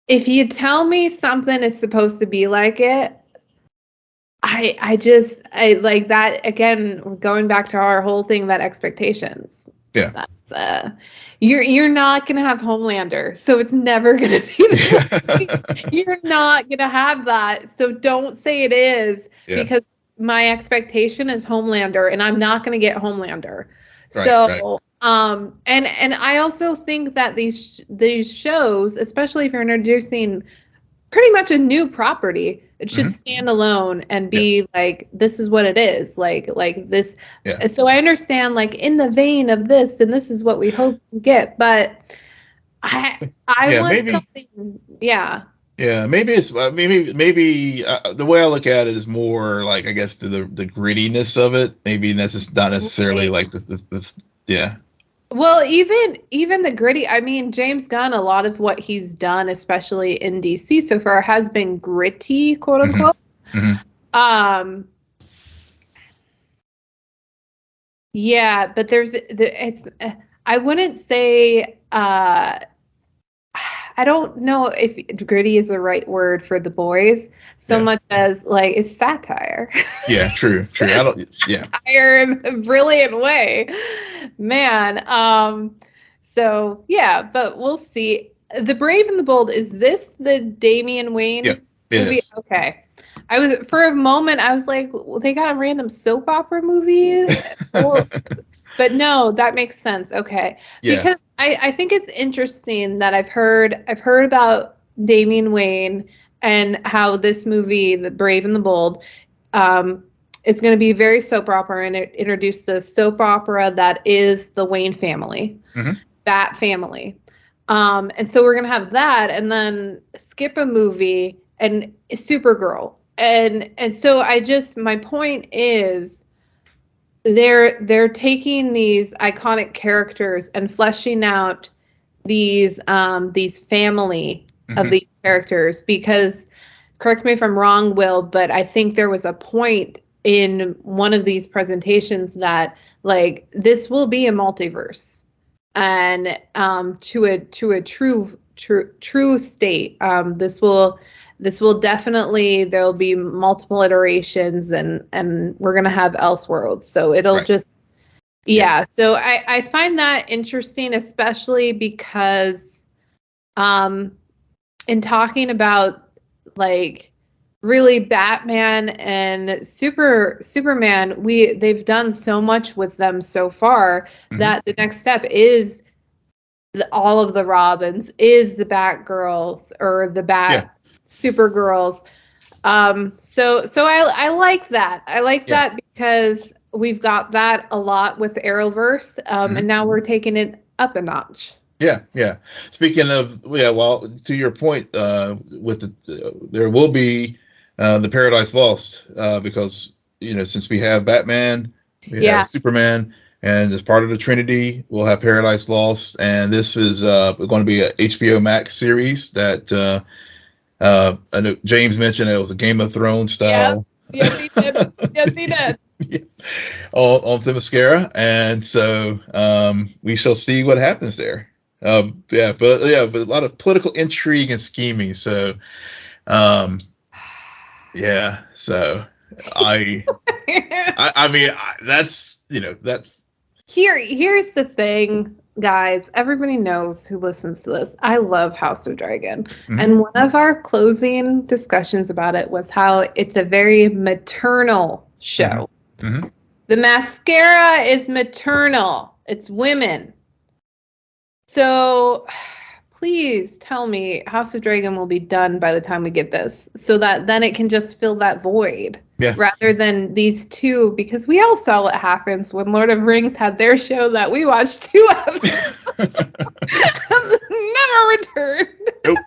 if you tell me something is supposed to be like it, I like that. Again, going back to our whole thing about expectations. Yeah. That's, you're not going to have Homelander, so it's never going to be there. You're not going to have that, so don't say it is, because my expectation is Homelander, and I'm not going to get Homelander. Right. And I also think that these shows, especially if you're introducing pretty much a new property, it should stand alone and be like, this is what it is, like this. Yeah. So I understand, like, in the vein of this, and this is what we hope to get, but I want something. Yeah. Yeah, maybe it's maybe the way I look at it is more like, I guess, the grittiness of it. Maybe not necessarily like the yeah. Well, even the gritty, I mean, James Gunn, a lot of what he's done, especially in DC so far, has been gritty, quote unquote. Yeah, but I wouldn't say, I don't know if gritty is the right word for the boys so much as, like, it's satire. Yeah, true. Satire in a brilliant way, man. So yeah, but we'll see. The Brave and the Bold, is this the Damian Wayne movie? Is. Okay. For a moment I was like, well, they got a random soap opera movie. But no, that makes sense. Okay. Yeah. Because I think it's interesting that I've heard about Damian Wayne and how this movie, The Brave and the Bold, is going to be very soap opera, and it introduced the soap opera that is the Wayne family, that family. And so we're going to have that, and then skip a movie and Supergirl. And so my point is, they're taking these iconic characters and fleshing out these family of these characters, because, correct me if I'm wrong, Will, but I think there was a point in one of these presentations that, like, this will be a multiverse, and to a true state. This will definitely, there'll be multiple iterations, and we're going to have Elseworlds. So it'll So I find that interesting, especially because in talking about, like, really Batman and Superman, they've done so much with them so far that the next step is all of the Robins is the Batgirls or the Supergirls. So I like that. I like that because we've got that a lot with Arrowverse, and now we're taking it up a notch. Yeah. Speaking of, well, to your point, with there will be the Paradise Lost, because since we have Batman, we have Superman, and as part of the Trinity, we'll have Paradise Lost, and this is going to be a HBO Max series that I know James mentioned it was a Game of Thrones style. Yes, he did. Yes, he did. on Themyscira, and so we shall see what happens there. But a lot of political intrigue and scheming. So, so I mean, that's that. Here's the thing, guys. Everybody knows who listens to this. I love House of Dragon, and one of our closing discussions about it was how it's a very maternal show. The mascara is maternal. It's women. So please tell me House of Dragon will be done by the time we get this, so that then it can just fill that void rather than these two, because we all saw what happens when Lord of Rings had their show that we watched 2 episodes. Never returned. Nope.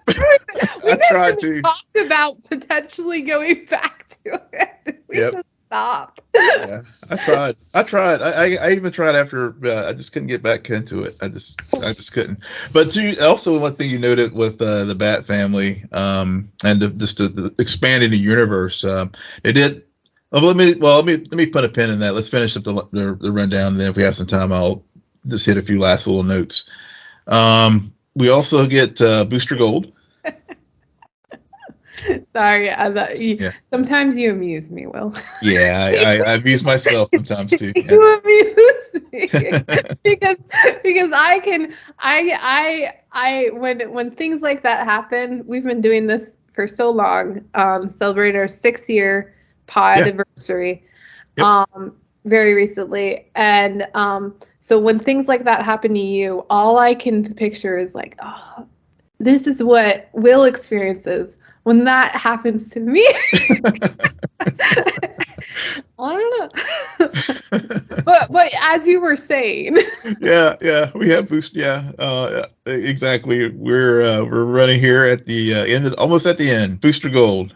We tried to talk about potentially going back to it. We just stopped. Yeah, I tried. I even tried after. I just couldn't get back into it. I just couldn't. But also one thing you noted with the Bat family, and just the expanding the universe, they did. Let me put a pin in that. Let's finish up the rundown, and then if we have some time, I'll just hit a few last little notes. We also get Booster Gold. Sorry, sometimes you amuse me, Will. Yeah, I amuse myself sometimes too. Yeah. You amuse me because when things like that happen, we've been doing this for so long, celebrating our 6-year pod anniversary, very recently, and so when things like that happen to you, all I can picture is like, oh, this is what Will experiences when that happens to me. I don't know. but as you were saying. Yeah, we have boost. Yeah, exactly. We're running here at the end, almost at the end. Booster Gold,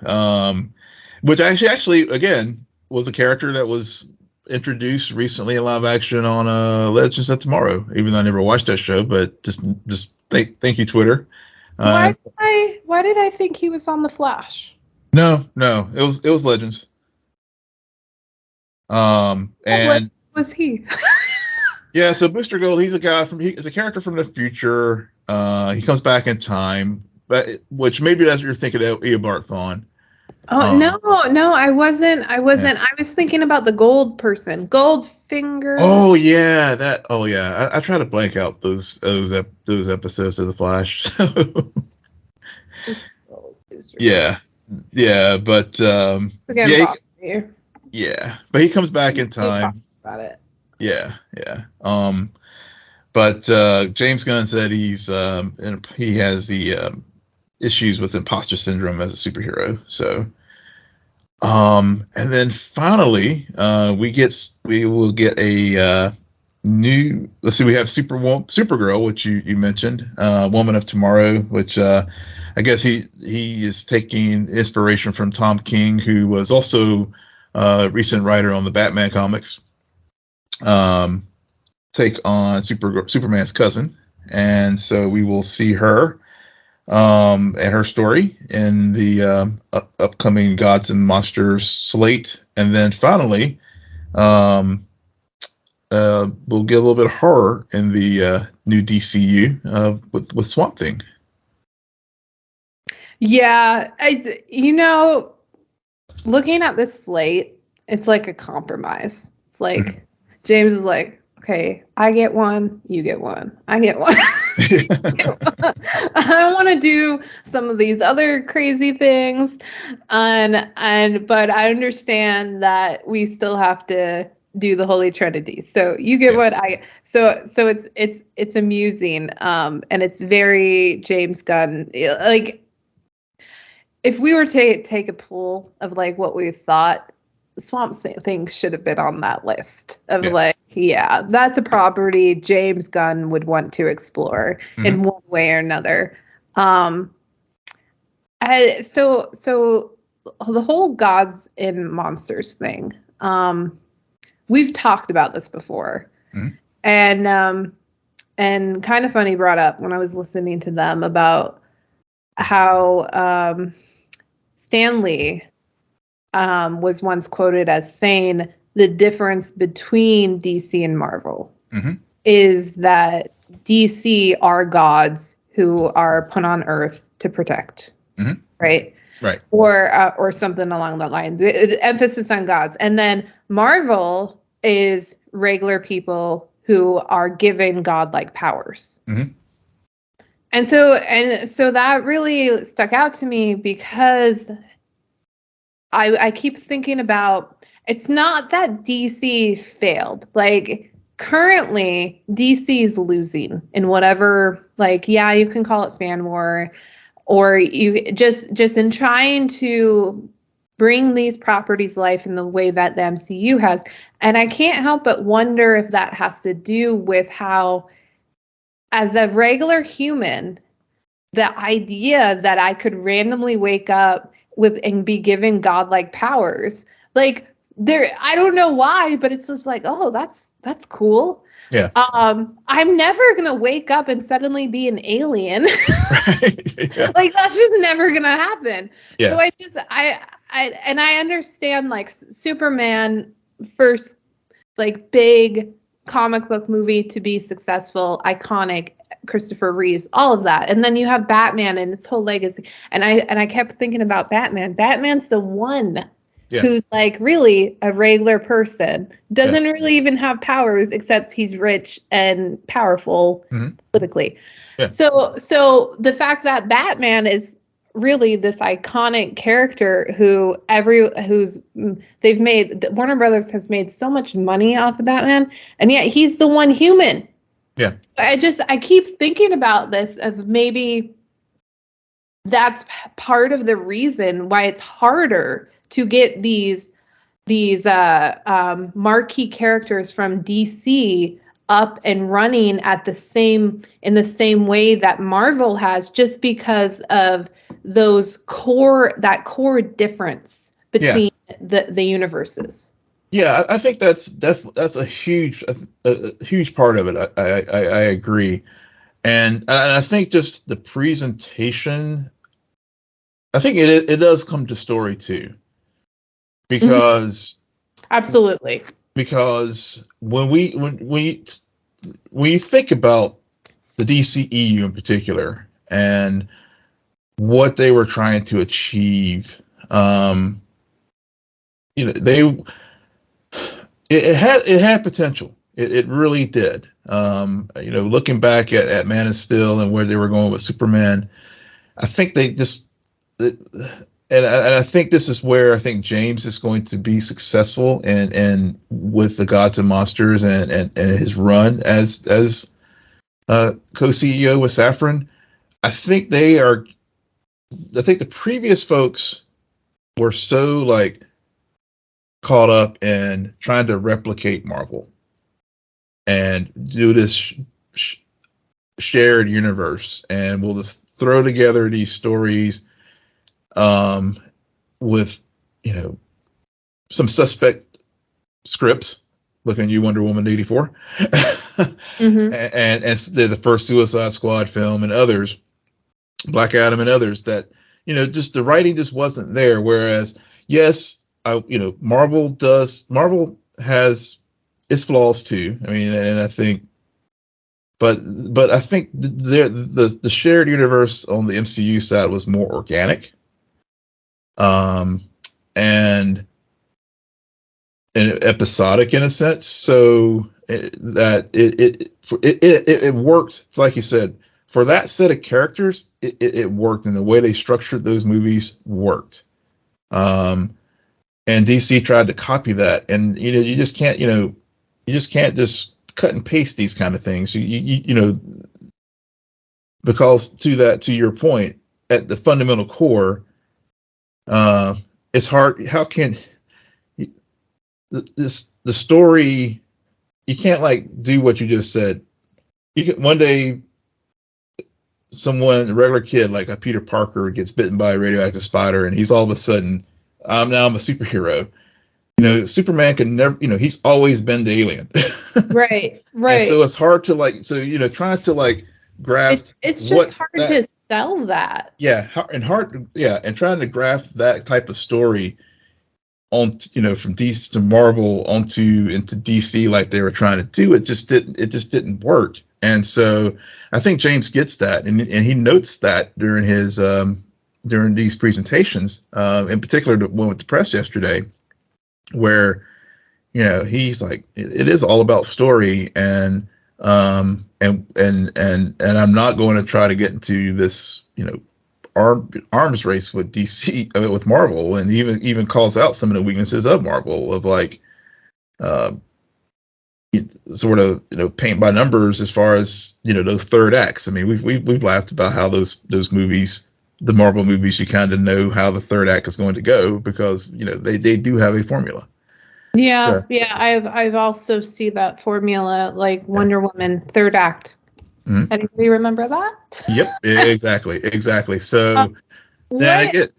which actually again was a character that was introduced recently in live action on Legends of Tomorrow. Even though I never watched that show, but just thank you, Twitter. Why did I think he was on The Flash? No, it was Legends. And what was he? Yeah, so Booster Gold, he's a character from the future. He comes back in time, which maybe that's what you're thinking of Eobard Thawne. Oh no, I wasn't. Yeah. I was thinking about the gold person, Goldfinger. Oh yeah, I try to blank out those episodes of The Flash. But but he comes back in time. About it. Yeah. But James Gunn said he has the issues with imposter syndrome as a superhero. So, and then finally, we will get a new. Let's see, we have Supergirl, which you mentioned, Woman of Tomorrow, which I guess he is taking inspiration from Tom King, who was also a recent writer on the Batman comics. Take on Superman's cousin, and so we will see her and her story in the upcoming Gods and Monsters slate, and then finally we'll get a little bit of horror in the new DCU with Swamp Thing. Yeah, looking at this slate, it's like a compromise. It's like James is like, okay, I get one, you get one, I get one. I want to do some of these other crazy things, but I understand that we still have to do the Holy Trinity. So you get what I so it's amusing, and it's very James Gunn. Like, if we were to take a poll of like what we thought, Swamp Thing should have been on that list of that's a property James Gunn would want to explore in one way or another. So the whole gods and monsters thing. We've talked about this before, and Kind of Funny brought up when I was listening to them about how Stan Lee was once quoted as saying the difference between DC and Marvel is that DC are gods who are put on Earth to protect, right? Right. Or something along that line. The emphasis on gods. And then Marvel is regular people who are given godlike powers. And so that really stuck out to me because I keep thinking about, it's not that DC failed. Like, currently DC is losing in whatever, like, yeah, you can call it fan war, or you just in trying to bring these properties life in the way that the MCU has. And I can't help but wonder if that has to do with how, as a regular human, the idea that I could randomly wake up with and be given godlike powers, like, I don't know why, but it's just like, oh, that's cool. Yeah. I'm never gonna wake up and suddenly be an alien. Right. Yeah. Like, that's just never gonna happen. Yeah. So I understand, like, Superman, first, like, big comic book movie to be successful, iconic, Christopher Reeves, all of that. And then you have Batman and its whole legacy. And I kept thinking about Batman. Batman's the one who's, like, really a regular person, doesn't really even have powers, except he's rich and powerful politically. Yeah. So the fact that Batman is really this iconic character Warner Brothers has made so much money off of Batman, and yet he's the one human. Yeah. I keep thinking about this, of maybe that's part of the reason why it's harder to get these marquee characters from DC up and running in the same way that Marvel has, just because of that core difference between the universes. Yeah, I think that's a huge part of it. I agree, and I think just the presentation, I think it does come to story too, because absolutely, because when you think about the DCEU in particular and what they were trying to achieve, it had potential. It really did. Looking back at Man of Steel and where they were going with Superman, I think they just, and I think this is where I think James is going to be successful and with the Gods and Monsters and his run as co-CEO with Safran. I think the previous folks were so, like, caught up in trying to replicate Marvel and do this shared universe, and we'll just throw together these stories with some suspect scripts. Looking at you, Wonder Woman 84, and they're the first Suicide Squad film, and others, Black Adam and others, that just the writing just wasn't there. Whereas, yes, Marvel has its flaws too. I mean, and I think, but I think the shared universe on the MCU side was more organic, and episodic in a sense. So it worked, like you said, for that set of characters. It worked, and the way they structured those movies worked. and DC tried to copy that, and you just can't just cut and paste these kind of things. Because to your point, at the fundamental core, it's hard. How can the story? You can't like do what you just said. You can one day, a regular kid like a Peter Parker gets bitten by a radioactive spider, and he's all of a sudden, I'm a superhero. Superman can never. He's always been the alien. Right. And so it's hard to trying to grasp. It's just hard to sell that. Yeah, and trying to graft that type of story on, from DC to Marvel into DC like they were trying to do. It just didn't work. And so I think James gets that, and he notes that during his during these presentations, in particular the one with the press yesterday, where he's like, it is all about story, and I'm not going to try to get into this arms race with DC, with Marvel, and even calls out some of the weaknesses of Marvel, of sort of paint by numbers as far as those third acts. I mean, we've laughed about how those movies, the Marvel movies, you kind of know how the third act is going to go because they do have a formula. Yeah, so. Yeah, I've also seen that formula, like Wonder Woman third act. Mm-hmm. Anybody remember that? Yep, exactly. So then I get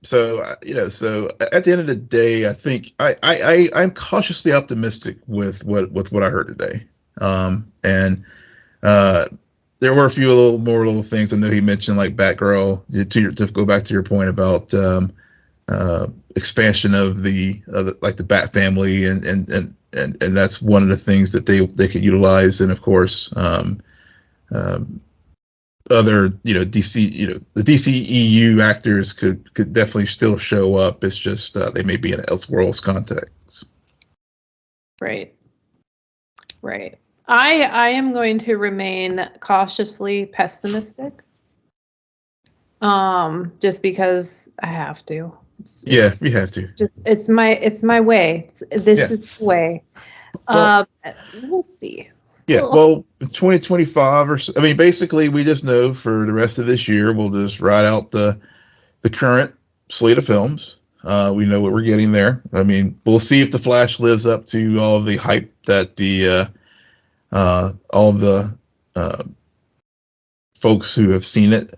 So so at the end of the day, I think I'm cautiously optimistic with what I heard today. And there were a few little things. I know he mentioned like Batgirl. To go back to your point about expansion of the Bat family, and that's one of the things that they could utilize. And of course, other DC the DCEU actors could definitely still show up. It's just they may be in an Elseworlds context. Right. I am going to remain cautiously pessimistic. Just because I have to. You have to. It's my way. This is the way. We'll see. Yeah, well, 2025 or so, I mean, basically, we just know for the rest of this year, we'll just ride out the current slate of films. We know what we're getting there. I mean, we'll see if The Flash lives up to all of the hype that all the folks who have seen it,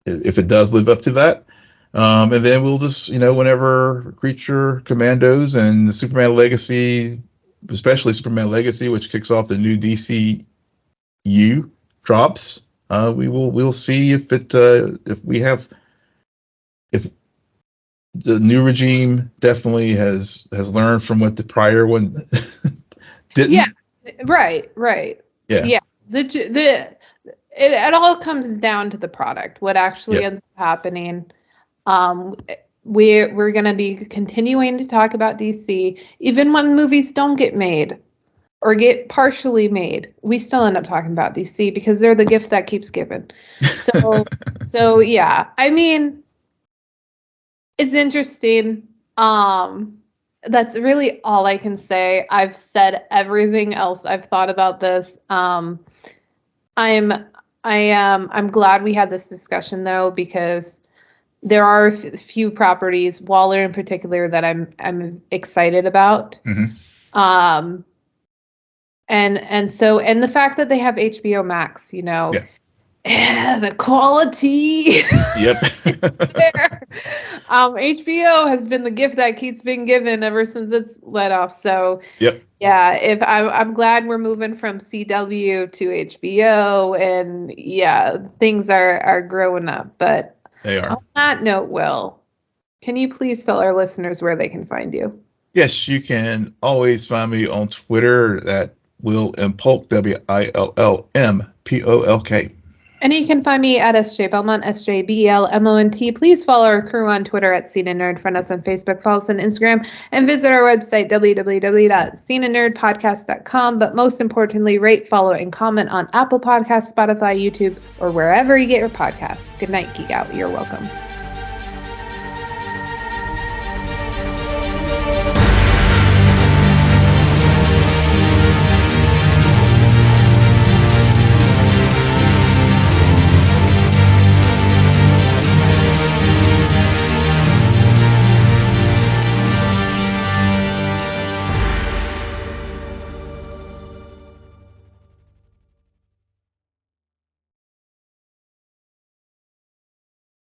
if it does live up to that. And then we'll just, whenever Creature Commandos and the Superman Legacy, especially Superman Legacy, which kicks off the new DCU, drops, we'll see if the new regime definitely has learned from what the prior one didn't. Yeah, right. Yeah. It all comes down to the product. What actually ends up happening. We're going to be continuing to talk about DC, even when movies don't get made or get partially made. We still end up talking about DC because they're the gift that keeps giving. So yeah, I mean, it's interesting. That's really all I can say. I've said everything else I've thought about this. I'm glad we had this discussion though, because there are a few properties, Waller in particular, that I'm excited about. Mm-hmm. And the fact that they have HBO Max, the quality. Yep. HBO has been the gift that keeps being given ever since it's let off. So yep. Yeah, I'm glad we're moving from CW to HBO, and things are growing up, but. They are. On that note, Will, can you please tell our listeners where they can find you? Yes, you can always find me on Twitter at Will M. Polk, WILLMPOLK. And you can find me at SJ Belmont, SJBELMONT. Please follow our crew on Twitter at SNN Nerd, friend us on Facebook, follow us on Instagram, and visit our website, www.snnnerdpodcast.com. But most importantly, rate, follow, and comment on Apple Podcasts, Spotify, YouTube, or wherever you get your podcasts. Good night, Geek Out. You're welcome.